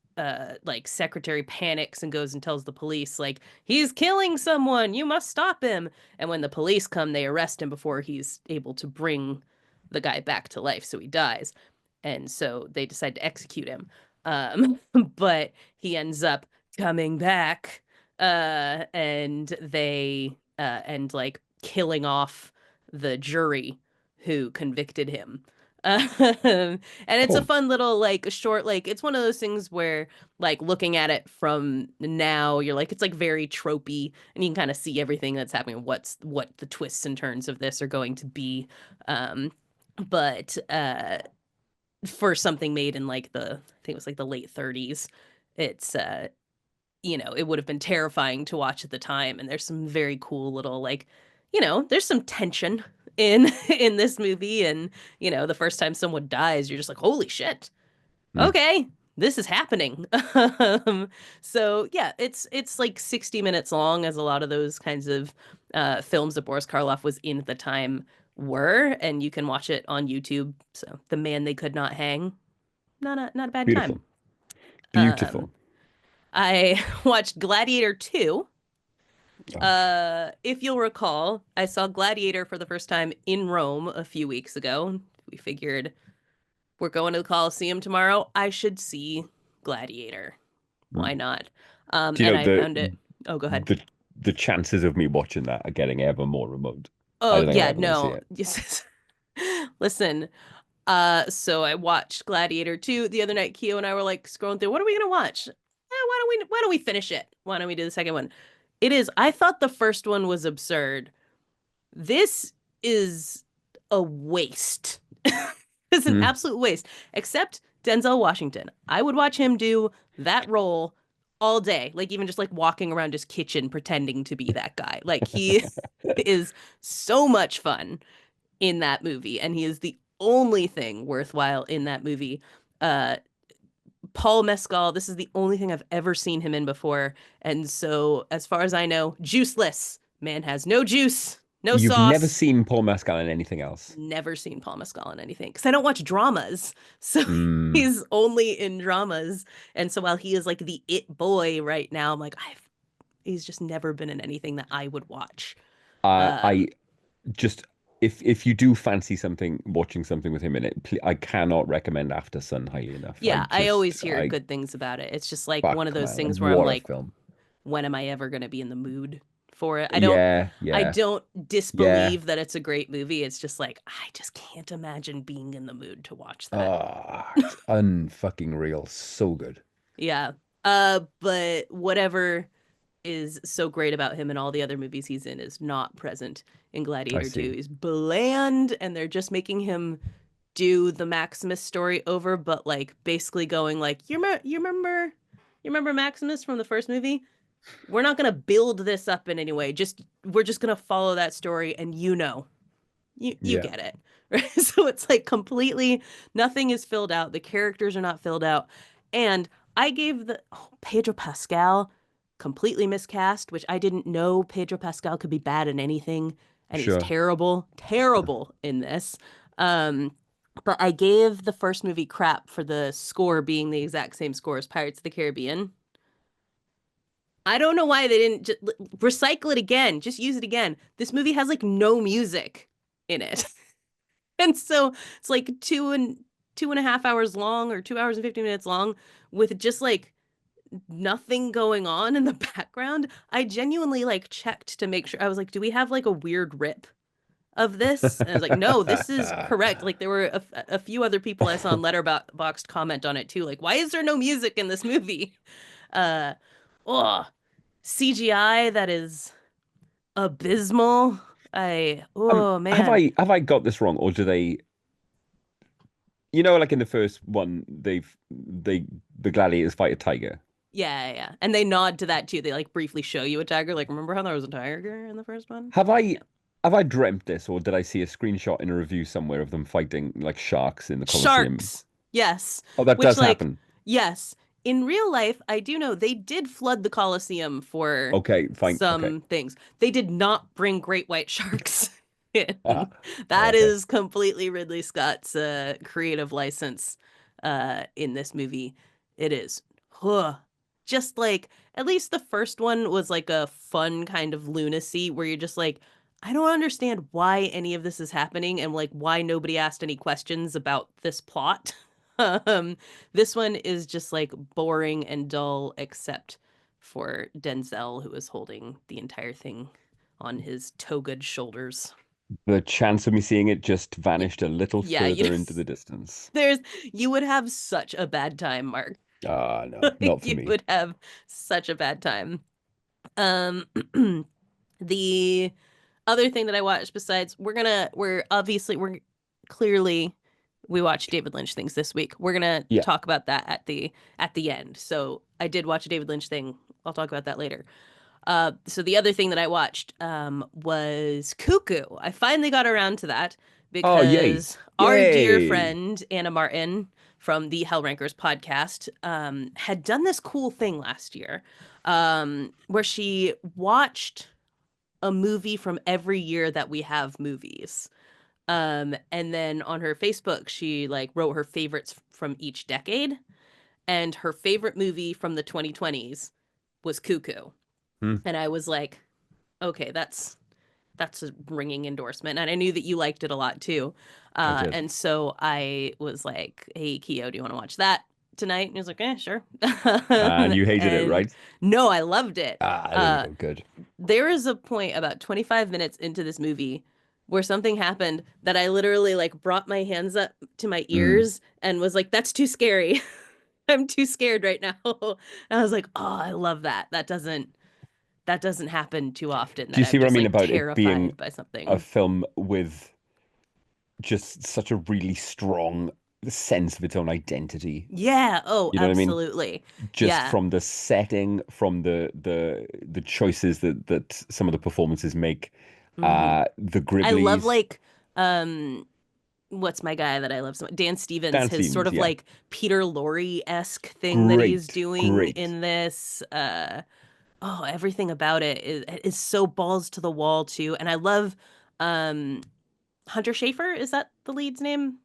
like secretary panics and goes and tells the police like he's killing someone, you must stop him. And when the police come, they arrest him before he's able to bring the guy back to life, so he dies. And so they decide to execute him. But he ends up coming back, and they end like killing off the jury who convicted him. And it's a Cool. fun little like short, like it's one of those things where like looking at it from now, you're like it's like very tropey, and you can kind of see everything that's happening, what the twists and turns of this are going to be. But for something made in like I think it was like the late 30s, it's it would have been terrifying to watch at the time. And there's some very cool little like, there's some tension in in this movie. And the first time someone dies, you're just like, holy shit, Hmm. okay, this is happening. So yeah, it's like 60 minutes long, as a lot of those kinds of films that Boris Karloff was in at the time were, and you can watch it on YouTube. So The Man They Could Not Hang, not a bad time. Beautiful. Um, Beautiful. I watched Gladiator 2. Oh, If you'll recall, I saw Gladiator for the first time in Rome a few weeks ago. We figured we're going to the Coliseum tomorrow. I should see Gladiator. hmm. Why not? Do you And know I found it. Oh, go ahead. the the chances of me watching that are getting ever more remote. I Oh, don't think I'm yeah, ever going to see no. it. Yes. Listen, so I watched Gladiator 2 the other night. Keo and I were like scrolling through, what are we gonna watch? Why don't we finish it? Why don't we do the second one? I thought the first one was absurd. This is a waste. It's an Hmm. absolute waste. Except Denzel Washington. I would watch him do that role all day. Like even just like walking around his kitchen pretending to be that guy. Like he is so much fun in that movie, and he is the only thing worthwhile in that movie. Uh, Paul Mescal, this is the only thing I've ever seen him in before. And so, as far as I know, juiceless. Man has no juice, no You've never sauce. seen Paul Mescal in anything else. Never seen Paul Mescal in anything because I don't watch dramas. So Mm. he's only in dramas. And so while he is like the it boy right now, I'm like, he's just never been in anything that I would watch. I just if you do fancy something, watching something with him in it, I cannot recommend After Sun highly enough. Yeah, I always hear I good things about it. It's just like one of fuck those man, like things where I'm what a like, film. when am I ever going to be in the mood for it? Yeah, I yeah, don't yeah. disbelieve that it's a great movie. It's just like I just can't imagine being in the mood to watch that. It's unfucking real. So good. Yeah. But whatever is so great about him and all the other movies he's in is not present in I Gladiator 2. see. He's bland and they're just making him do the Maximus story over, but like basically going like, you remember Maximus from the first movie? We're not gonna build this up in any way. Just we're just gonna follow that story and you Yeah. get it. Right? So it's like completely nothing is filled out. The characters are not filled out. And I gave the Pedro Pascal completely miscast, which I didn't know Pedro Pascal could be bad in anything. And he's Sure. terrible, terrible in this. Um, but I gave the first movie crap for the score being the exact same score as Pirates of the Caribbean. I don't know why they didn't just recycle it again. Just use it again. This movie has like no music in it. And so it's like 2.5 hours long or 2 hours and 50 minutes long with just like nothing going on in the background. I genuinely like checked to make sure. I was like, do we have like a weird rip of this? And I was like, no, this is correct. Like there were a few other people I saw on Letterboxd comment on it too. Like, why is there no music in this movie? Uh, oh, CGI that is abysmal. Oh man. Have I got this wrong, or do they? Like in the first one, the gladiators fight a tiger. Yeah. And they nod to that too. They like briefly show you a tiger. Like, remember how there was a tiger in the first one? Have I Yeah. have I dreamt this, or did I see a screenshot in a review somewhere of them fighting like sharks in the Colosseum? Sharks. Yes. Oh, that Which does like, happen. yes. In real life, I do know they did flood the Colosseum for Okay, fine. Okay. some things. They did not bring great white sharks Ah, in. That okay. is completely Ridley Scott's creative license in this movie. It is. Huh. Just like, at least the first one was like a fun kind of lunacy where you're just like, I don't understand why any of this is happening and like why nobody asked any questions about this plot. Um, this one is just like boring and dull, except for Denzel, who is holding the entire thing on his togaed shoulders. The chance of me seeing it just vanished a little Yeah, further into the distance. there's you would have such a bad time, Mark. Ah, no, not for You me. would have such a bad time. Um, the other thing that I watched besides we're clearly we watched David Lynch things this week. We're gonna Yeah. talk about that at the end. So I did watch a David Lynch thing. I'll talk about that later. So the other thing that I watched was Cuckoo. I finally got around to that Oh, yay. because our dear Yay. friend Anna Martin from the Hell Rankers podcast had done this cool thing last year where she watched a movie from every year that we have movies. And then on her Facebook, she like wrote her favorites from each decade, and her favorite movie from the 2020s was Cuckoo. Hmm, And I was like, okay, that's a ringing endorsement. And I knew that you liked it a lot too. I did. And so I was like, hey, Keo, do you want to watch that tonight? And he was like, sure. And you hated it, And right? no, I loved it. Ah, there we Uh, go. Good. there is a point about 25 minutes into this movie where something happened that I literally like brought my hands up to my Mm. ears and was like, that's too scary. I'm too scared right now. And I was like, oh, I love that. That doesn't happen too often Do that you see I'm what I just mean like about it being terrified by a something. film with just such a really strong sense of its own identity? Yeah. Oh, You know what I mean? absolutely. Just Yeah. from the setting, from the choices that some of the performances make, Hmm. the I love Gribblies. like um what's my guy that I love so much? Dan Stevens, Dan his sort Stevens, of yeah. like Peter Lorre-esque thing that he's Great, doing great. in this. Oh, everything about it is so balls to the wall too. And I love um Hunter Schafer, is that the lead's name?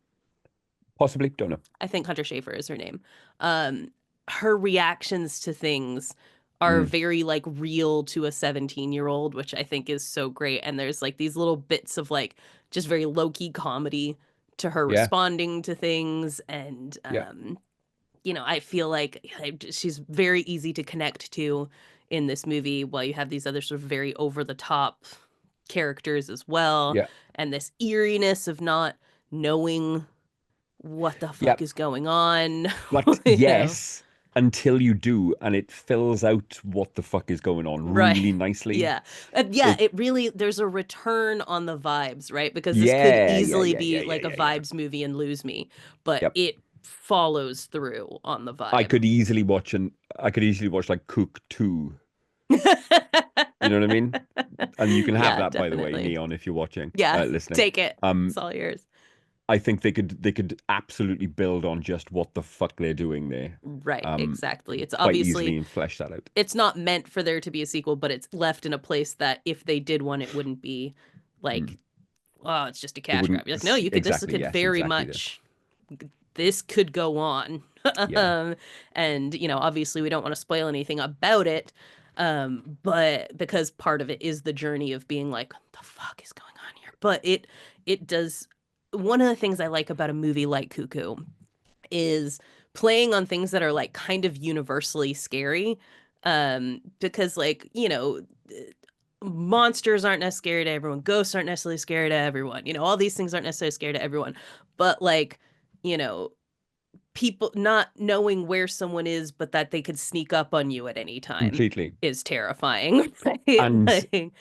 Possibly, don't know. I think Hunter Schafer is her name. Um, her reactions to things are Mm, very like real to a 17-year-old, which I think is so great. And there's like these little bits of like just very low-key comedy to her yeah, responding to things. And yeah, I feel like she's very easy to connect to in this movie, while you have these other sort of very over the top characters as well. yeah, And this eeriness of not knowing what the yeah. fuck is going on, But you know? yes, until you do, and it fills out what the fuck is going on Right. really nicely. Yeah. Yeah, It, it really, there's a return on the vibes, right? Because this could yeah, yeah, easily yeah, be yeah, yeah, like a yeah, yeah. vibes movie and lose me, but Yep. it follows through on the I vibe. could easily watch I could easily watch like Cook 2. You know what I mean? And you can have Yeah, that, by the way, definitely. Neon, if you're watching, Yeah, listening. take it. It's Um, all yours. I think they could absolutely build on just what the fuck they're doing there. Right, Um, exactly. It's quite easily obviously and flesh that out. it's not meant for there to be a sequel, but it's left in a place that if they did one, it wouldn't be Mm. like, oh, it's just a It cash wouldn't grab. You're like, no, you could, this exactly, could yes, very exactly this. much, this could go on. Yeah. And, obviously we don't want to spoil anything about it. But because part of it is the journey of being like, what the fuck is going on here? But it does, one of the things I like about a movie like Cuckoo is playing on things that are like kind of universally scary. Because like, monsters aren't necessarily scary to everyone, ghosts aren't necessarily scary to everyone, all these things aren't necessarily scary to everyone. But like, you know, people not knowing where someone is, but that they could sneak up on you at any time Completely. is terrifying. Right? And Like,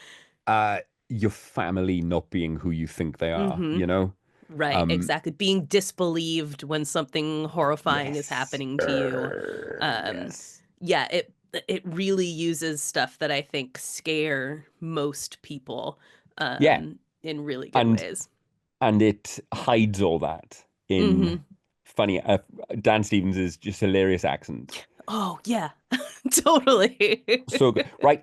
uh your family not being who you think they are, mm-hmm. you know? Right, Um, exactly. Being disbelieved when something horrifying is yes. happening to you. Um, Yes. yeah, it really uses stuff that I think scare most people Yeah. in really good And ways. it hides all that in Hmm. funny Dan Stevens' just hilarious accent. Oh, yeah. Totally. So good. Right,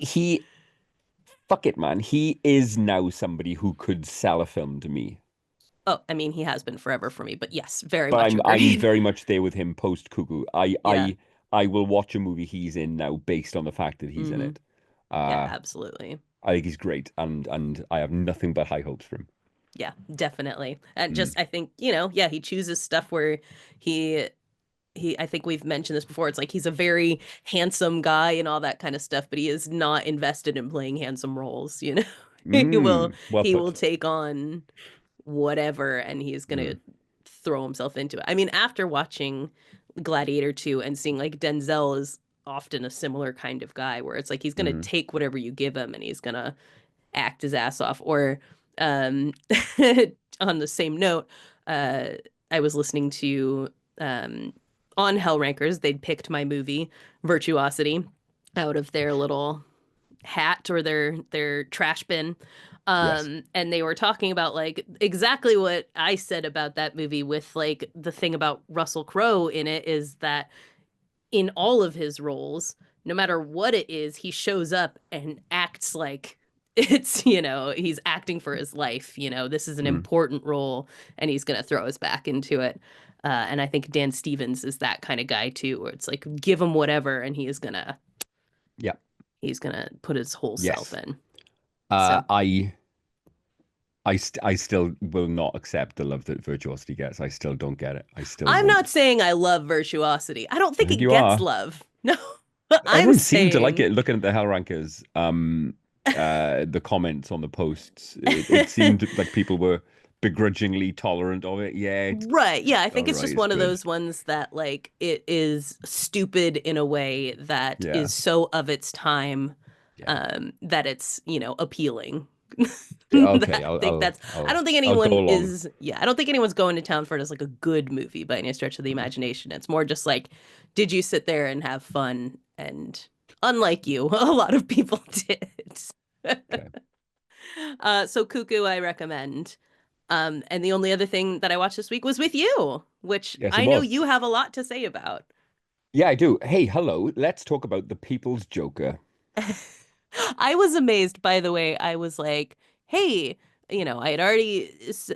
fuck it, man. He is now somebody who could sell a film to me. Oh, I mean, he has been forever for me, but yes, very But much I'm agreed. very much there with him post Cuckoo. Yeah. I will watch a movie he's in now based on the fact that he's in Hmm. it. Yeah, Uh absolutely. I think he's great, and I have nothing but high hopes for him. Yeah, definitely. And Mm, just I think, yeah, he chooses stuff where he I think we've mentioned this before. It's like he's a very handsome guy and all that kind of stuff, but he is not invested in playing handsome roles. He will well he will put. take on whatever and he's gonna Mm, throw himself into it. I mean, after watching Gladiator 2 and seeing like Denzel is often a similar kind of guy where it's like he's gonna mm, take whatever you give him and he's gonna act his ass off. Or um on the same note, uh I was listening to um on Hell Rankers, they'd picked my movie Virtuosity out of their little hat or their trash bin. yes. And they were talking about like exactly what I said about that movie, with like the thing about Russell Crowe in it is that in all of his roles, no matter what it is, he shows up and acts like it's, he's acting for his life. This is an Mm, important role and he's going to throw us back into it. And I think Dan Stevens is that kind of guy too, where it's like, give him whatever and yeah. he's gonna put his whole self Yes. in. Uh, So I I still will not accept the love that Virtuosity gets. I still don't get it. I still I'm not won't. saying I love Virtuosity. I don't I think think it you gets are. love. No, I'm Everyone seemed to like saying it. Looking at the Hell Rankers, the comments on the posts, it seemed like people were begrudgingly tolerant of it. Yeah, right. Yeah, I all think it's right, just it's one of good. those ones that like it is stupid in a way that Yeah, is so of its time, yeah. that it's, appealing. Yeah, That okay, I think that's I don't think I'll go anyone along. is yeah, I don't think anyone's going to town for it as like a good movie by any stretch of the Mm, imagination. It's more just like, did you sit there and have fun? And unlike you, a lot of people did. okay. So Cuckoo, I recommend. And the only other thing that I watched this week was with you, which Yes, it I know was. you have a lot to say about. Yeah, I do. Hey, hello. Let's talk about the People's Joker. I was amazed, by the way. I was like, hey, I had already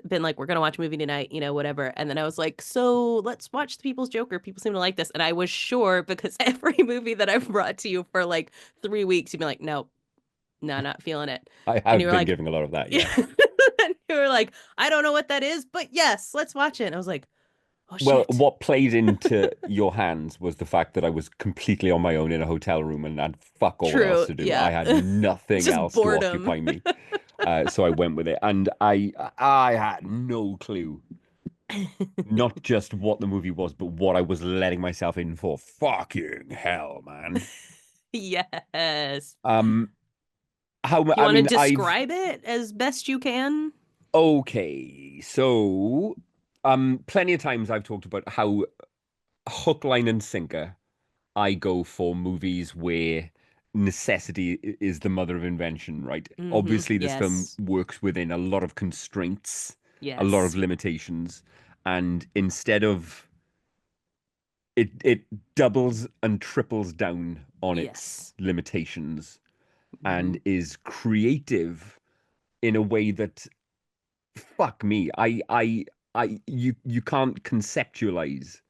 been like, we're going to watch a movie tonight, whatever. And then I was like, so let's watch The People's Joker. People seem to like this. And I was sure because every movie that I've brought to you for like 3 weeks, you'd be like, nope, no, not feeling it. I And have you're been like, giving a lot of that, and yes. you were like, I don't know what that is, but yes, let's watch it. And I was like, oh Well, shit. what played into your hands was the fact that I was completely on my own in a hotel room and had fuck all else True. to do. I Yeah. had nothing Just else to boredom. occupy me. So I went with it. And I had no clue, not just what the movie was, but what I was letting myself in for. Fucking hell, man. Yes. Um, Do you I want to mean, I've describe it as best you can? okay. So, plenty of times I've talked about how hook, line, and sinker I go for movies where necessity is the mother of invention, right? Obviously, this film Yes. works within a lot of constraints, a lot of Yes. limitations, and instead of it doubles and triples down on its Yes. limitations hmm and is creative in a way that fuck me, you can't conceptualize.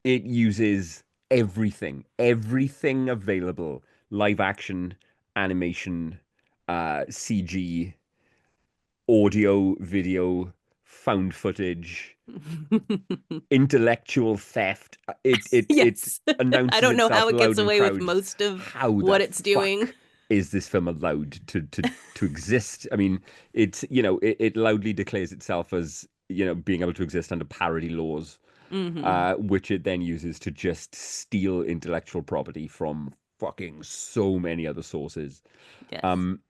It uses everything available, live action, animation, CG, audio, video, found footage, intellectual theft. It Yes. I announces don't know how itself it gets loud and away with proud. most of How the what it's doing. fuck is this film allowed to exist? I mean, it loudly declares itself as, being able to exist under parody laws, hmm which it then uses to just steal intellectual property from fucking so many other sources. Yes. Um,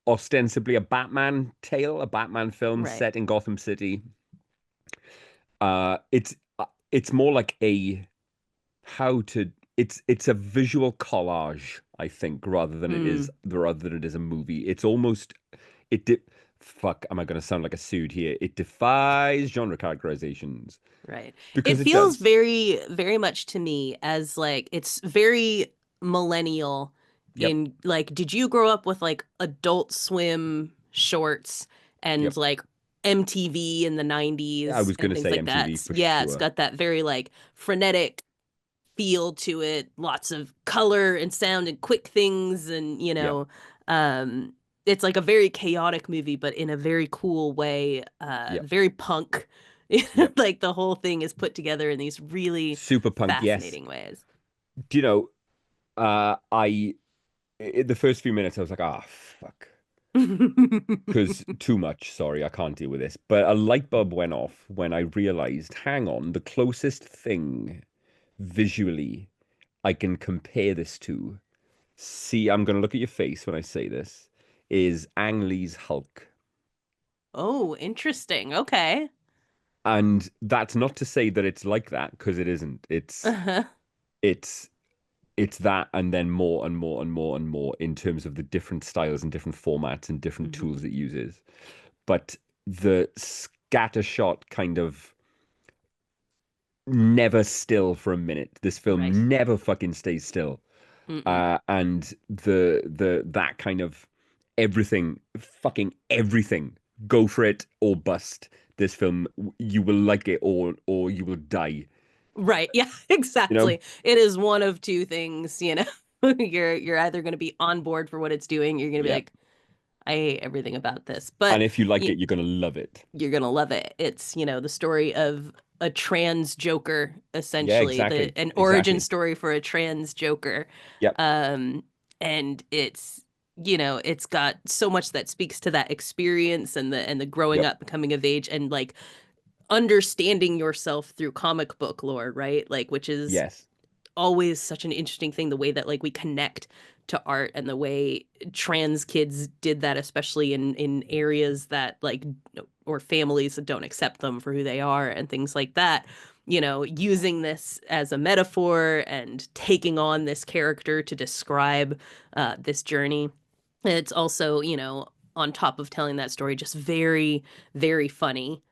Ostensibly a Batman tale, a Batman film Right. set in Gotham City. It's more like a how to it's a visual collage, I think, Mm, rather than it is a movie. It's almost it de fuck, am I going to sound like a suit here? It defies genre characterizations right. It because it feels does. very, very much to me as like it's very millennial Yep, in like, did you grow up with like Adult Swim shorts and yep. like MTV in the I 90s was going and to things say like that? MTV for Yeah, it's sure. got that very like frenetic feel to it, lots of color and sound and quick things and Yep, um it's like a very chaotic movie but in a very cool way, yep, very punk. yep. Like the whole thing is put together in these really Super punk, yes. fascinating ways. Do you know, the first few minutes I was like, ah, fuck. Because too much, sorry, I can't deal with this. But a light bulb went off when I realized, hang on, the closest thing visually I can compare this to, see, I'm going to look at your face when I say this, is Ang Lee's Hulk. Oh, interesting. Okay. And that's not to say that it's like that, because it isn't. Uh-huh. It's it's that and then more and more and more and more in terms of the different styles and different formats and different hmm tools it uses. But the scattershot kind of never still for a minute. This Right. film never fucking stays still. Mm-mm. And the that kind of everything, fucking everything, go for it or bust. This film, you will like it or you will die. Right. Yeah, You know? exactly. It is one of two things. You're either going to be on board for what it's doing, you're going to be Yeah. like, I hate everything about this. And But if you like y- it, you're gonna love it. you're going to love it. It's the story of a trans Joker, Yeah, essentially, the exactly. an origin Exactly. story for a trans Joker. Yep. Um, and it's got so much that speaks to that experience and the growing Yep. up, coming of age, and like understanding yourself through comic book lore, right? Like, which is Yes. always such an interesting thing, the way that like we connect to art and the way trans kids did that, especially in areas that like or families that don't accept them for who they are and things like that, using this as a metaphor and taking on this character to describe this journey. It's also on top of telling that story, just very, very funny.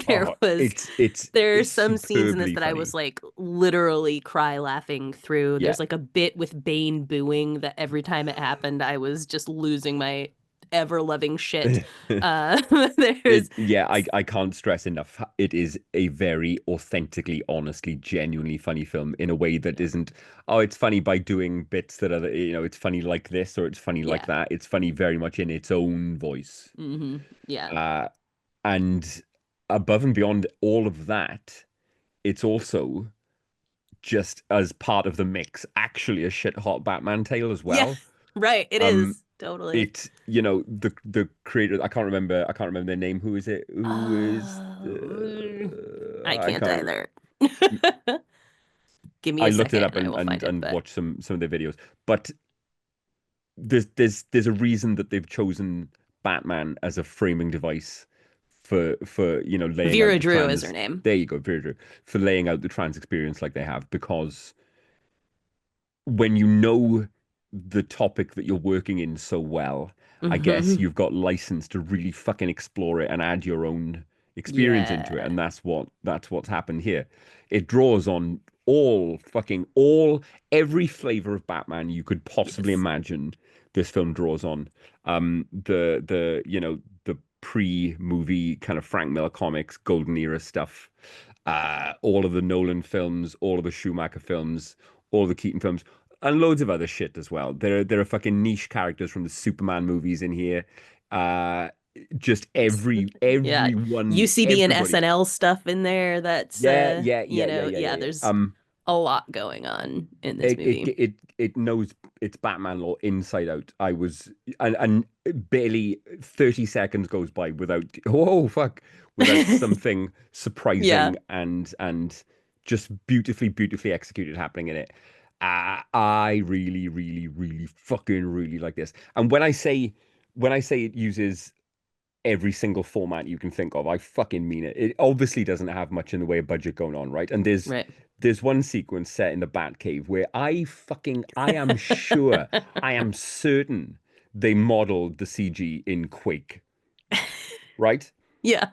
There Oh, was there's it's some scenes in this superbly that I was funny. like literally cry laughing through. Yeah. There's like a bit with Bane booing that every time it happened, I was just losing my ever loving shit. Uh, there's I can't stress enough. It is a very authentically, honestly, genuinely funny film in a way that yeah, isn't, oh, it's funny by doing bits that are, it's funny like this or it's funny like yeah, that. It's funny very much in its own voice. yeah, Uh, and above and beyond all of that, it's also just as part of the mix, actually a shit hot Batman tale as yeah. well. Right, it Um, is totally. it the creator, I can't remember their name. Who is it? Who is I I can't can't either. Give me I a looked it second up and I will find it. and But watched some of their videos. But there's a reason that they've chosen Batman as a framing device for laying out Vera the Drew is her trans, name. there you go, very true, for laying out the trans experience like they have, because when you know the topic that you're working in so well, I guess Hmm. you've got license to really fucking explore it and add your own experience into it. Yeah. And that's what's happened here. It draws on all every flavor of Batman you could possibly Yes. imagine. This film draws on the pre-movie kind of Frank Miller comics, golden era stuff, all of the Nolan films, all of the Schumacher films, all the Keaton films, and loads of other shit as well. There are fucking niche characters from the Superman movies in here. Uh, just Yeah. everyone, UCB and everybody. SNL stuff in there. That's Yeah, yeah, yeah, yeah, yeah, yeah, yeah, yeah. there's a lot going on in this It it movie. it it knows its Batman lore inside out. And barely 30 seconds goes by without, oh fuck, without something Yeah. surprising and just beautifully executed happening in it. I really, really, really fucking really like this. And when I say it uses every single format you can think of, I fucking mean it. It obviously doesn't have much in the way of budget going on, right? And Right. there's one sequence set in the Batcave where I am sure, I am certain they modeled the CG in Quake, right? Yeah.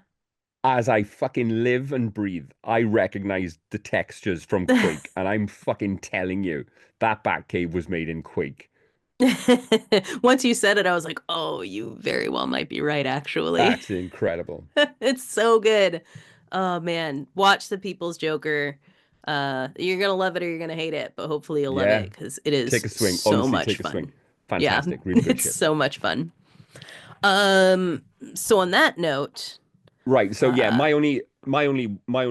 As I fucking live and breathe, I recognize the textures from Quake, and I'm fucking telling you, that Batcave was made in Quake. Once you said it, I was like, oh, you very well might be right, actually. That's incredible. It's so good. Oh man, watch The People's Joker. You're gonna love it or you're gonna hate it, but hopefully you'll love Yeah, it because it is take a swing. so Honestly, much take a swing. fun. Yeah, Fantastic. Really good it's shit. so much fun. Um, so on that note, Right. So yeah, uh, my only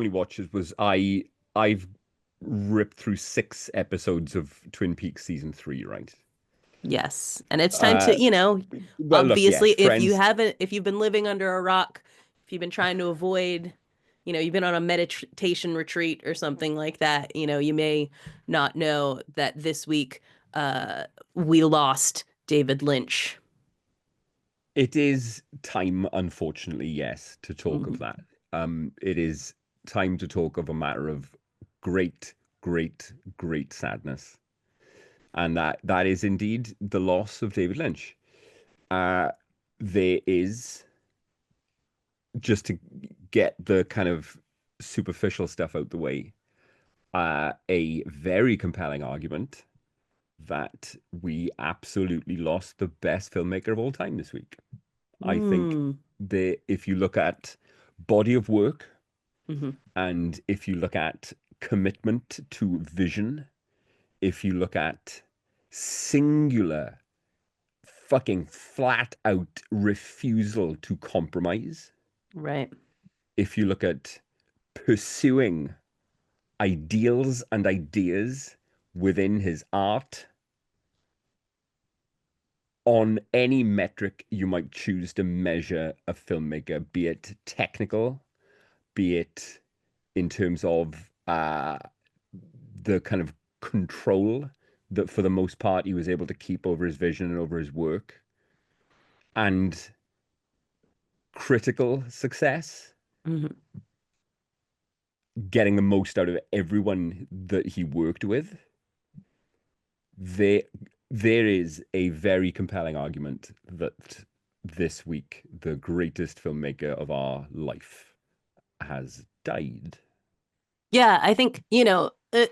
watches was I've ripped through 6 episodes of Twin Peaks season 3, right? yes, and it's time Uh to, well, look, yeah, obviously, friends. if you've been living under a rock, if you've been trying to avoid, you've been on a meditation retreat or something like that, you may not know that this week, uh, we lost David Lynch. It is time, unfortunately, yes, to talk of Mhm. that. It is time to talk of a matter of great, great, great sadness. And that is indeed the loss of David Lynch. Uh there is, just to get the kind of superficial stuff out the way, a very compelling argument that we absolutely lost the best filmmaker of all time this week. I think Mm. if you look at body of work Hmm. and if you look at commitment to vision, if you look at singular fucking flat out refusal to compromise, Right. if you look at pursuing ideals and ideas within his art on any metric you might choose to measure a filmmaker, be it technical, be it in terms of the kind of control that for the most part he was able to keep over his vision and over his work, and critical success, Hmm. getting the most out of everyone that he worked with. There there is a very compelling argument that this week the greatest filmmaker of our life has died. Yeah, I think,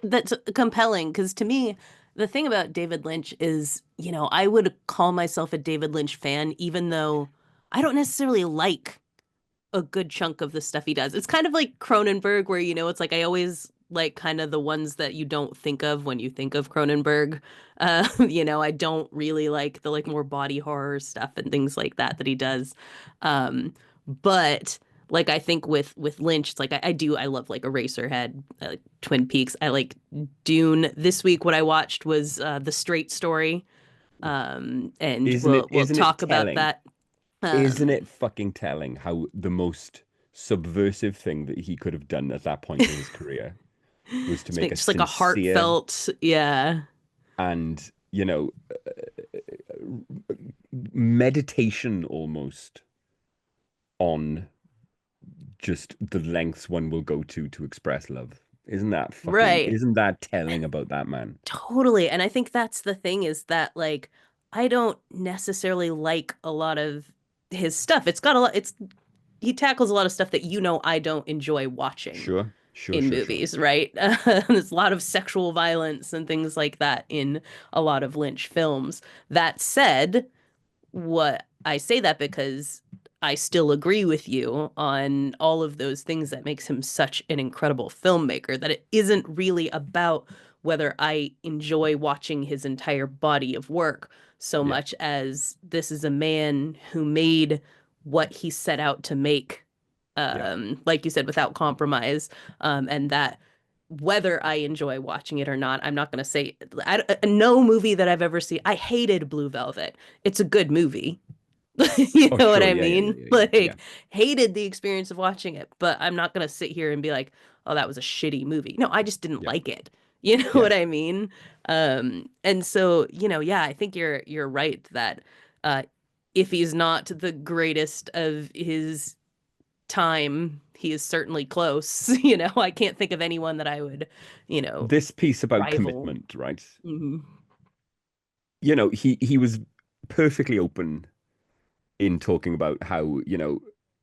that's compelling because to me, the thing about David Lynch is, I would call myself a David Lynch fan, even though I don't necessarily like a good chunk of the stuff he does. It's kind of like Cronenberg, where, it's like I always like kind of the ones that you don't think of when you think of Cronenberg. I don't really like the like more body horror stuff and things like that he does. But like I think with Lynch, it's like I love like Eraserhead, Twin Peaks. I like Dune. This week, what I watched was The Straight Story, and Isn't it we'll isn't it talk about telling? that. Isn't Um, it fucking telling how the most subversive thing that he could have done at that point in his career was to make a just like a sincere heartfelt, yeah. and, meditation almost on just the lengths one will go to express love. Right. Isn't that telling about that man? Totally. And I think that's the thing is that like I don't necessarily like a lot of his stuff. It's got a lot it's he tackles a lot of stuff that I don't enjoy watching Sure, sure, in sure, sure. movies, right? There's a lot of sexual violence and things like that in a lot of Lynch films. That said, what I say that because I still agree with you on all of those things that makes him such an incredible filmmaker, that it isn't really about whether I enjoy watching his entire body of work so Yeah, much as this is a man who made what he set out to make, yeah. like you said, without compromise, and that whether I enjoy watching it or not, I'm not going to say no movie that I've ever seen. I hated Blue Velvet. It's a good movie. You Oh, know what sure. I Yeah, yeah, yeah, mean? yeah, yeah, yeah. Like, hated the experience of watching it, but I'm not going to sit here and be like, oh, that was a shitty movie. No, I just didn't Yeah, like it. You know yeah. what I mean? And so, yeah, I think you're right that uh if he's not the greatest of his time, he is certainly close. I can't think of anyone that I would, you know, This piece about rival. commitment, right? Hmm. He was perfectly open in talking about how,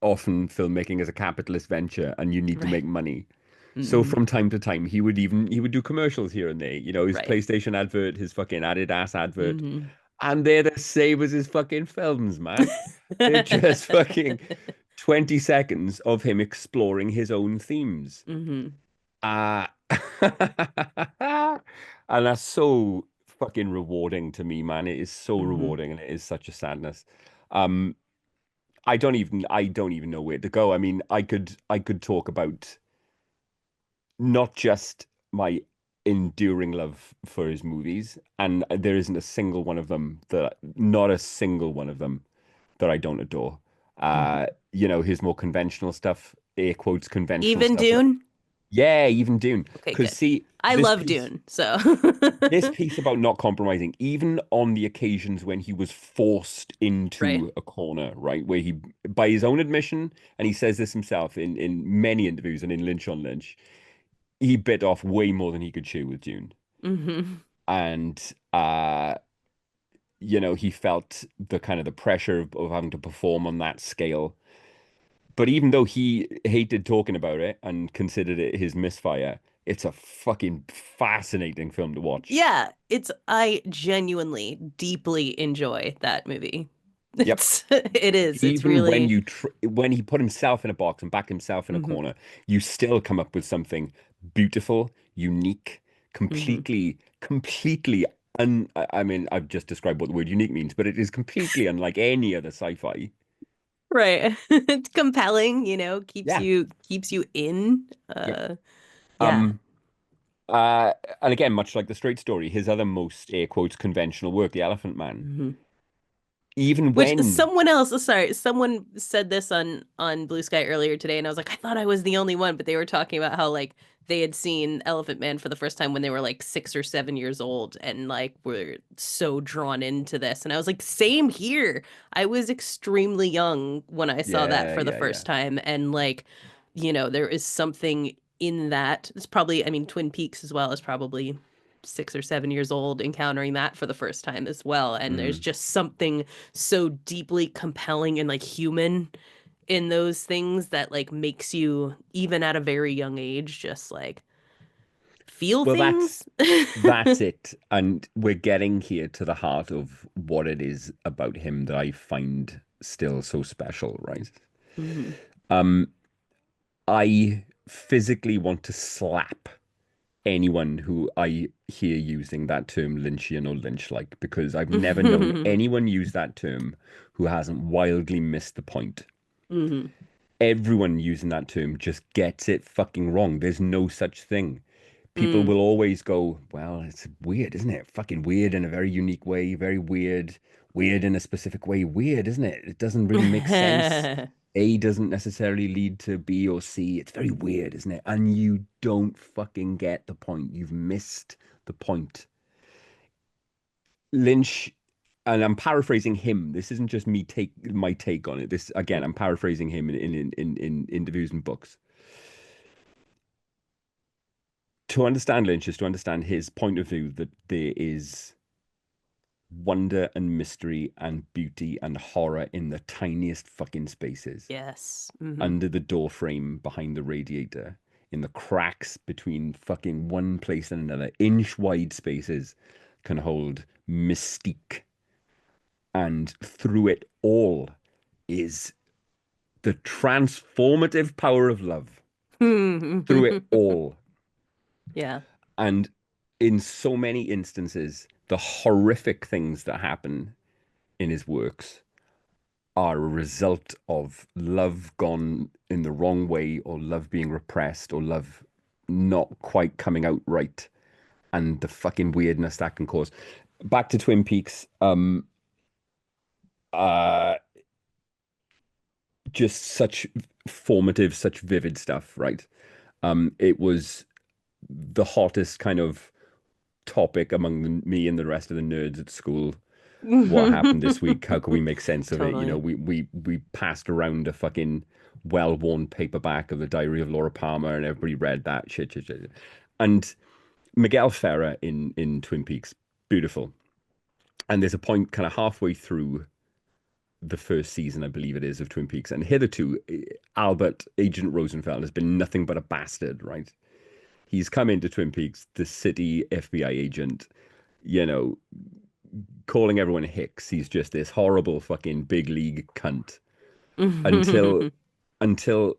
often filmmaking is a capitalist venture and you need to Right. make money. So Hmm. from time to time, he would do commercials here and there. His Right. PlayStation advert, his fucking Adidas advert, Hmm. and they're the same as his fucking films, man. They're just fucking 20 seconds of him exploring his own themes. Hmm. Uh and that's so fucking rewarding to me, man. It is so Hmm. rewarding and it is such a sadness. Um, I don't even know where to go. I mean, I could talk about not just my enduring love for his movies, and there isn't a single one of them that not a single one of them that I don't adore. Hmm. His more conventional stuff, air quotes conventional Even stuff, like Dune? yeah, even Dune. Okay, Because good. see, I love Dune, so. this piece about not compromising, even on the occasions when he was forced Right. into a corner, right, where he, by his own admission, and he says this himself in many interviews and in Lynch on Lynch, he bit off way more than he could chew with Dune, Hmm. and he felt the kind of the pressure of having to perform on that scale. But even though he hated talking about it and considered it his misfire, it's a fucking fascinating film to watch. Yeah, I genuinely deeply enjoy that movie. Yep. It is. It's Even when really. when he put himself in a box and backed himself in a Hmm. corner, you still come up with something beautiful, unique, Hmm. completely I mean, I've just described what the word unique means, but it is completely unlike any other sci-fi. Right. It's compelling, Yeah. keeps you in. Yep. Yeah. Um, uh, and again, much like the Straight Story, his other most air quotes conventional work, The Elephant Man, Hmm. even Which when someone else, sorry, someone said this on Blue Sky earlier today, and I was like, I thought I was the only one, but they were talking about how like they had seen Elephant Man for the first time when they were like 6 or 7 years old, and like were so drawn into this, and I was like, same here. I was extremely young when I saw that yeah, for the yeah, yeah. first time, and like, there is something in that. It's probably, I mean, Twin Peaks as well is probably 6 or 7 years old encountering that for the first time as well. And there's Mm. just something so deeply compelling and like human in those things that like makes you, even at a very young age, just like feel Well, things. that's it. And we're getting here to the heart of what it is about him that I find still so special, right? Hmm. Um, I physically want to slap anyone who I hear using that term Lynchian or Lynch-like, because I've never known Hmm. anyone use that term who hasn't wildly missed the point. Hmm. Everyone using that term just gets it fucking wrong. There's no such thing. People will always go, well, it's weird, isn't it? Fucking weird in a very unique way, very weird, weird in a specific way, weird, isn't it? It doesn't really make sense. A doesn't necessarily lead to B or C. It's very weird, isn't it? And you don't fucking get the point. You've missed the point. Lynch, and I'm paraphrasing him. This isn't just me take my take on it. This again, I'm paraphrasing him in interviews and books. To understand Lynch is to understand his point of view that there is wonder and mystery and beauty and horror in the tiniest fucking spaces. Yes. Hmm. Under the door frame, behind the radiator, in the cracks between fucking one place and another. Inch wide spaces can hold mystique. And through it all is the transformative power of love. Through it all. Yeah. And in so many instances, the horrific things that happen in his works are a result of love gone in the wrong way, or love being repressed, or love not quite coming out right, and the fucking weirdness that can cause. Back to Twin Peaks, uh, just such formative, such vivid stuff, right? It was the hottest kind of topic among me and the rest of the nerds at school. What happened this week? How can we make sense of it? You know, Totally. we passed around a fucking well-worn paperback of the Diary of Laura Palmer, and everybody read that shit. And Miguel Ferrer in Twin Peaks, beautiful. And there's a point kind of halfway through the first season, I believe it is, of Twin Peaks, and hitherto Albert Agent Rosenfeld has been nothing but a bastard, right? He's come into Twin Peaks, the city FBI agent, you know, calling everyone Hicks. He's just this horrible fucking big league cunt until until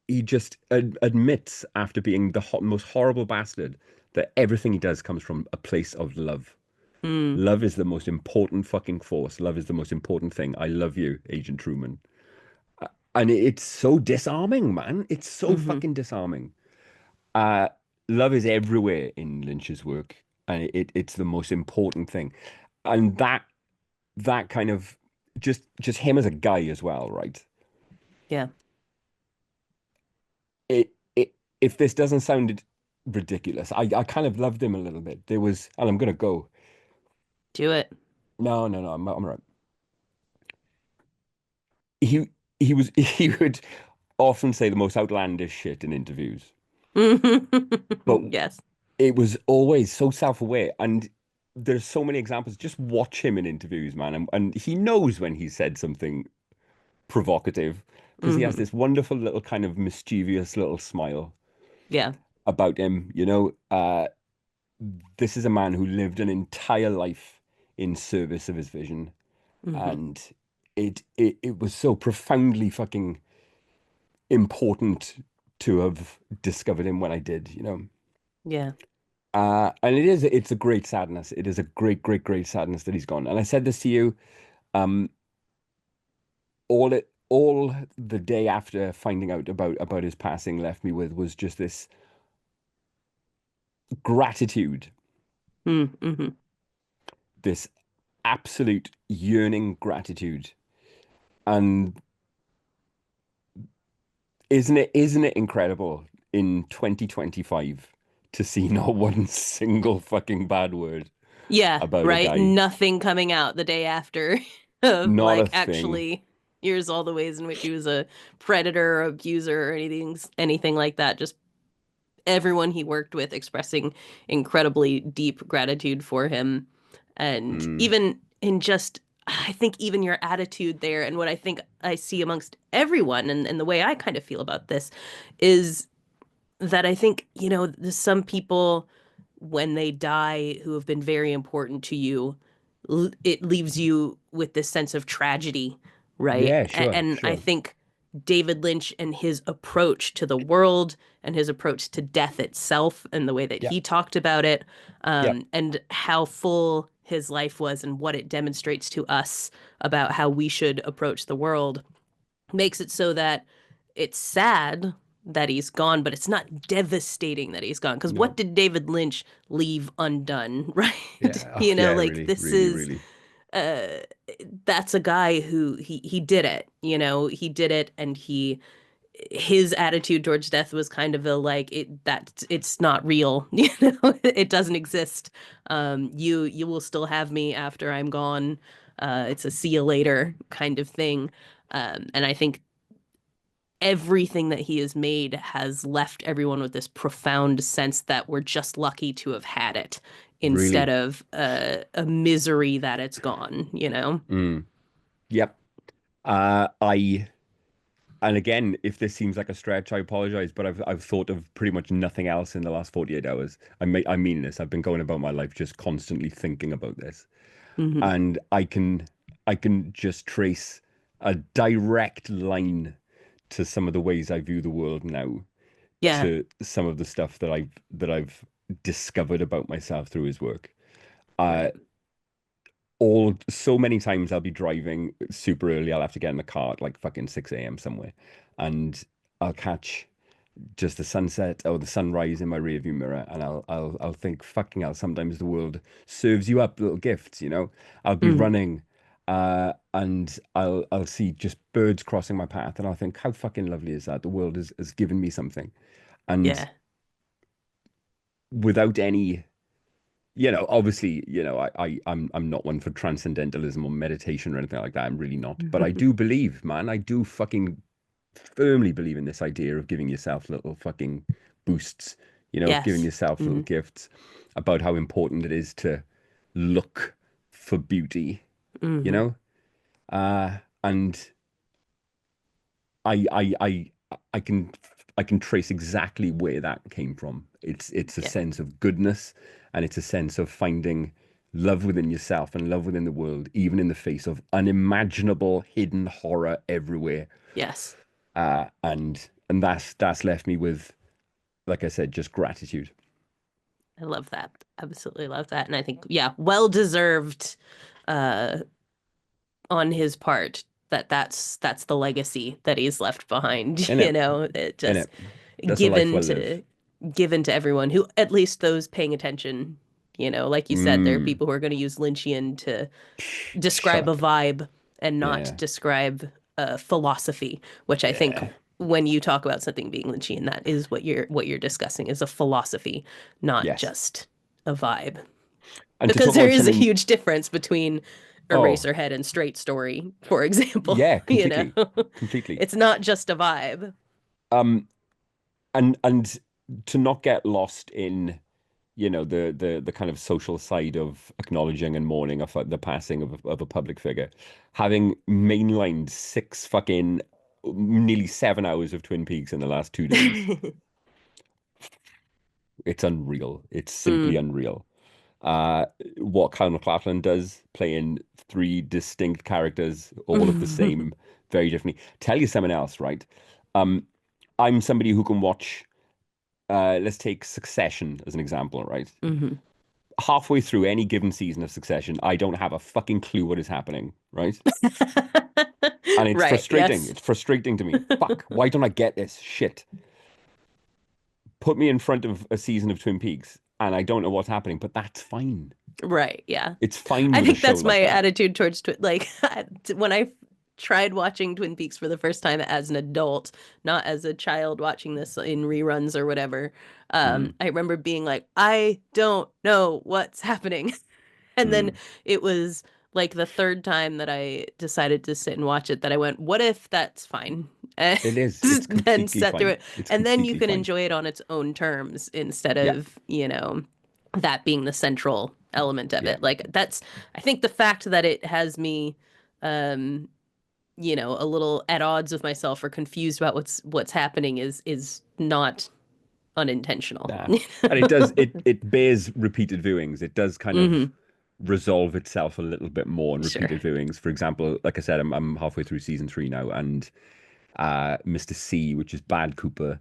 he just admits, after being the most horrible bastard, that everything he does comes from a place of love. Mm. Love is the most important fucking force. Love is the most important thing. I love you, Agent Truman. And it's so disarming, man. It's so Hmm. fucking disarming. Uh, Love is everywhere in Lynch's work, and it's the most important thing. And that kind of just him as a guy as well, right? Yeah. It if this doesn't sound ridiculous, I kind of loved him a little bit. There was, and I'm gonna go. Do it. No, I'm right. He he was he would often say the most outlandish shit in interviews, but Yes. it was always so self-aware. And there's so many examples. Just watch him in interviews, man, and he knows when he said something provocative, because he has Hmm. this wonderful little kind of mischievous little smile Yeah. about him. This is a man who lived an entire life in service of his vision, Hmm. and it was so profoundly fucking important to have discovered him when I did, you know. Yeah. And it's a great sadness. It is a great sadness that he's gone. And I said this to you, um, all the day after finding out about his passing left me with was just this gratitude, Mm-hmm. this absolute yearning gratitude. And isn't it incredible in 2025 to see not one single fucking bad word Yeah, about a right. guy? Nothing coming out the day after of Not a like thing. actually here's all the ways in which he was a predator or abuser or anything like that. Just everyone he worked with expressing incredibly deep gratitude for him. And Mm. even in just, I think even your attitude there, and what I think I see amongst everyone, and the way I kind of feel about this is that I think, there's some people when they die who have been very important to you, it leaves you with this sense of tragedy, right? Yeah, sure, And I sure. think David Lynch and his approach to the world and his approach to death itself and the way that Yeah, he talked about it, yeah, and how full his life was and what it demonstrates to us about how we should approach the world makes it so that it's sad that he's gone, but it's not devastating that he's gone. Because what no. did David Lynch leave undone, right? Yeah, oh, yeah, Like really, this really, is really. uh that's a guy who he did it, he did it, and his attitude towards death was kind of a like it's not real, it doesn't exist. You will still have me after I'm gone. It's a see you later kind of thing. And I think everything that he has made has left everyone with this profound sense that we're just lucky to have had it instead Really. of a misery that it's gone. Mm. Yep. I and again, if this seems like a stretch, I apologize, but I've thought of pretty much nothing else in the last 48 hours. I mean this. I've been going about my life just constantly thinking about this. Hmm. And I can just trace a direct line to some of the ways I view the world now, Yeah. to some of the stuff that I've discovered about myself through his work. Uh, Right. all so many times I'll be driving super early. I'll have to get in the car at like fucking 6 a.m. somewhere, and I'll catch just the sunset or the sunrise in my rearview mirror, and I'll think, fucking hell, sometimes the world serves you up little gifts, you know? I'll be Hmm. running, and I'll see just birds crossing my path, and I'll think, how fucking lovely is that? The world has given me something. And Yeah. without any, obviously, I'm not one for transcendentalism or meditation or anything like that. I'm really not. But I do believe, man, I do fucking firmly believe in this idea of giving yourself little fucking boosts, of giving Yes. yourself little Hmm. gifts, about how important it is to look for beauty, you Hmm. know? And I can trace exactly where that came from. It's a Yeah. sense of goodness, and it's a sense of finding love within yourself and love within the world, even in the face of unimaginable hidden horror everywhere. Yes. And that's left me with, like I said, just gratitude. I love that. Absolutely love that. And I think, yeah, well deserved uh on his part that that's the legacy that he's left behind, In it, it in just it. That's a life given well lived. to given to everyone who, at least those paying attention, like you said, there are Mm, people who are going to use Lynchian to describe a shut up. vibe and not Yeah, describe philosophy, which I think yeah, when you talk about something being Lynchian, that is what you're discussing is a philosophy, not yes. just a vibe. And to Because talk there about is a something, huge difference between oh, Eraserhead and Straight Story, for example. yeah, you know, completely, completely. it's not just a vibe. Um, and to not get lost in, the kind of social side of acknowledging and mourning of the passing of a public figure, having mainlined six fucking nearly 7 hours of Twin Peaks in the last 2 days. It's unreal. It's simply Mm. unreal. Uh, what Kyle MacLachlan does, playing three distinct characters, all of the same, very differently. Tell you something else, right? Um, I'm somebody who can watch. Let's take Succession as an example, right? Hmm. Halfway through any given season of Succession, I don't have a fucking clue what is happening, right? And it's Right. frustrating. Yes. It's frustrating to me. Fuck, why don't I get this shit? Put me in front of a season of Twin Peaks and I don't know what's happening, but that's fine. Right. Yeah. It's fine I with a think show that's like my that. attitude towards like when I tried watching Twin Peaks for the first time as an adult, not as a child watching this in reruns or whatever. Mm, I remember being like, I don't know what's happening. And then mm. it was like the third time that I decided to sit and watch it that I went, what if that's fine? and It is. It's then completely set through fine. it. It's And then you completely can fine. enjoy it on its own terms instead Yeah. of, that being the central element of Yeah. it. Like that's, I think the fact that it has me, um, a little at odds with myself or confused about what's happening is not unintentional. Nah. And it does it bears repeated viewings. It does kind of Hmm. resolve itself a little bit more on Sure. repeated viewings. For example, like I said, I'm halfway through season 3 now, and Mr. C, which is Bad Cooper,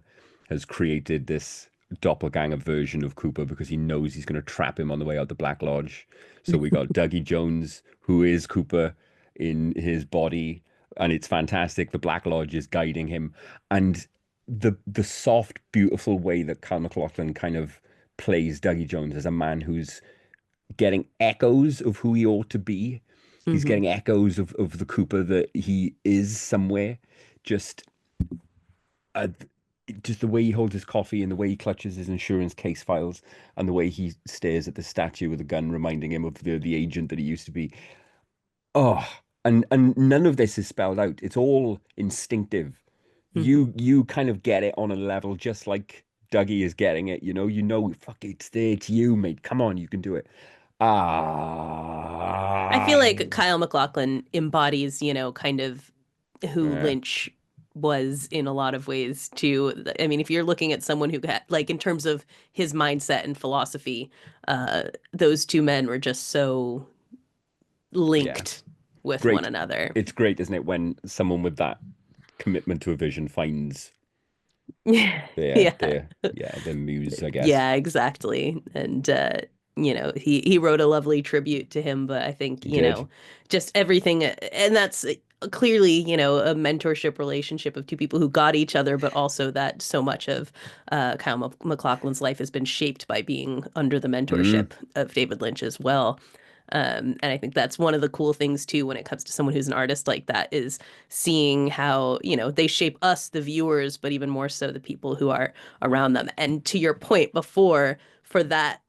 has created this doppelganger version of Cooper because he knows he's going to trap him on the way out the Black Lodge. So we got Dougie Jones, who is Cooper in his body, and it's fantastic. The Black Lodge is guiding him, and the soft, beautiful way that Cal MacLachlan kind of plays Dougie Jones as a man who's getting echoes of who he ought to be. He's Hmm. getting echoes of the Cooper that he is somewhere. Just uh, just the way he holds his coffee and the way he clutches his insurance case files and the way he stares at the statue with a gun, reminding him of the agent that he used to be. Oh, and none of this is spelled out. It's all instinctive. Hmm. You kind of get it on a level just like Dougie is getting it. Fuck it's there, it's you, mate. Come on, you can do it. I feel Ah, like Kyle MacLachlan embodies, kind of who yeah, Lynch was in a lot of ways too. I mean, if you're looking at someone who got like in terms of his mindset and philosophy, those two men were just so yeah. linked with one Great. another. It's great, isn't it, when someone with that commitment to a vision finds their Yeah. their yeah, their muse, I guess. Yeah, exactly. And he wrote a lovely tribute to him, but I think, He did. just everything and that's clearly, a mentorship relationship of two people who got each other, but also that so much of Kyle MacLachlan's life has been shaped by being under the mentorship Mm, of David Lynch as well. And I think that's one of the cool things too when it comes to someone who's an artist like that is seeing how, they shape us, the viewers, but even more so the people who are around them. And to your point before, for that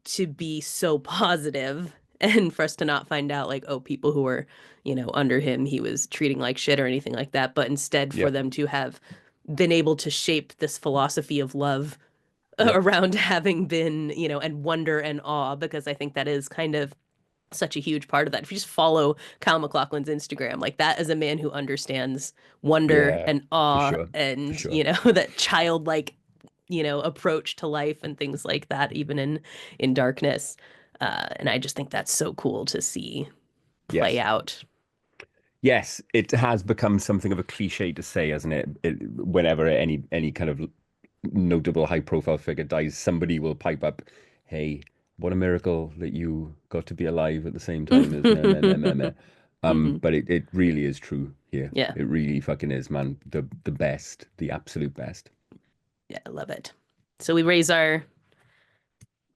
to be so positive and for us to not find out like, oh, people who were, under him, he was treating like shit or anything like that, but instead for yep, them to have been able to shape this philosophy of love yep, around having been, and wonder and awe, because I think that is kind of such a huge part of that. If you just follow Kyle MacLachlan's Instagram, like that is a man who understands wonder yeah, and for awe sure, for and, sure. that childlike, approach to life and things like that, even in darkness. And I just think that's so cool to see play Yes. out. Yes, it has become something of a cliche to say, hasn't it? Whenever any kind of notable high profile figure dies, somebody will pipe up, "Hey, what a miracle that you got to be alive at the same time as me, me, me, me, me." Hmm. But it really is true here. Yeah. It really fucking is, man. The best, the absolute best. Yeah, I love it. So we raise our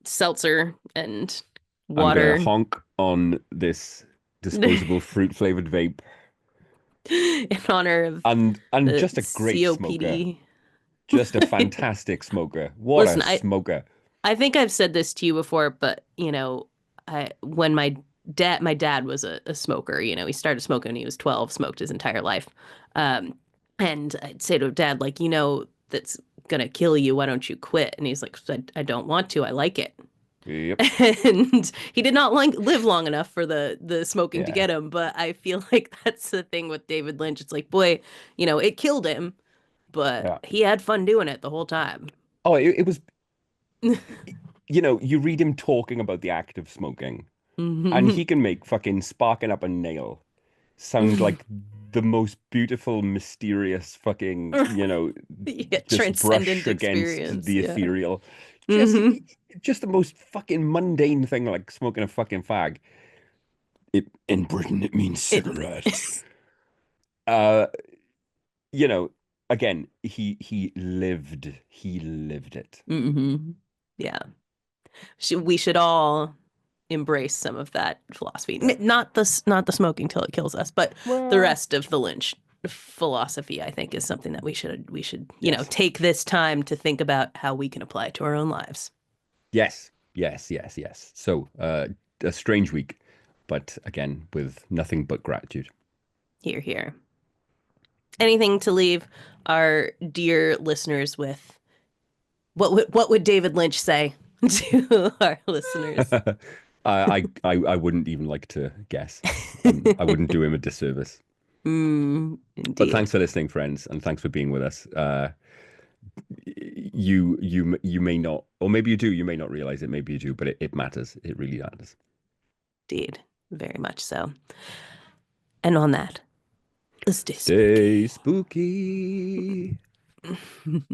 seltzer and I'm gonna water honk on this disposable fruit flavored vape, in honor of and the just a great smoker, COPD. just a fantastic smoker. What a Listen, I smoker! I think I've said this to you before, but I when my dad was a smoker, he started smoking when he was 12, smoked his entire life. Um, and I'd say to dad, like, that's gonna kill you. Why don't you quit? And he's like, I don't want to. I like it. Yep. And he did not live long enough for the smoking to Yeah. get him. But I feel like that's the thing with David Lynch. It's like, boy, it killed him, but Yeah. he had fun doing it the whole time. Oh, it was, you read him talking about the act of smoking, and he can make fucking sparking up a nail sound like the most beautiful, mysterious fucking, Yeah, just brush transcendent against experience. the Yeah. ethereal. Just, Hmm. just the most fucking mundane thing, like smoking a fucking fag. In Britain, it means It. cigarette. Uh, you know, Again, he lived it. Hmm. Yeah. We should all embrace some of that philosophy. Yeah. Not the smoking till it kills us, but the Well, rest of the Lynch philosophy, I think, is something that we should, yes. take this time to think about how we can apply it to our own lives. Yes, yes, yes, yes. So, a strange week, but again, with nothing but gratitude. Here, here. Anything to leave our dear listeners with? What would David Lynch say to our listeners? I wouldn't even like to guess. I wouldn't do him a disservice. But Indeed. thanks for listening, friends, and thanks for being with us. You may not, or maybe you do. You may not realize it. Maybe you do, but it matters. It really matters. Indeed. Very much so. And on that, let's stay Stay spooky. spooky.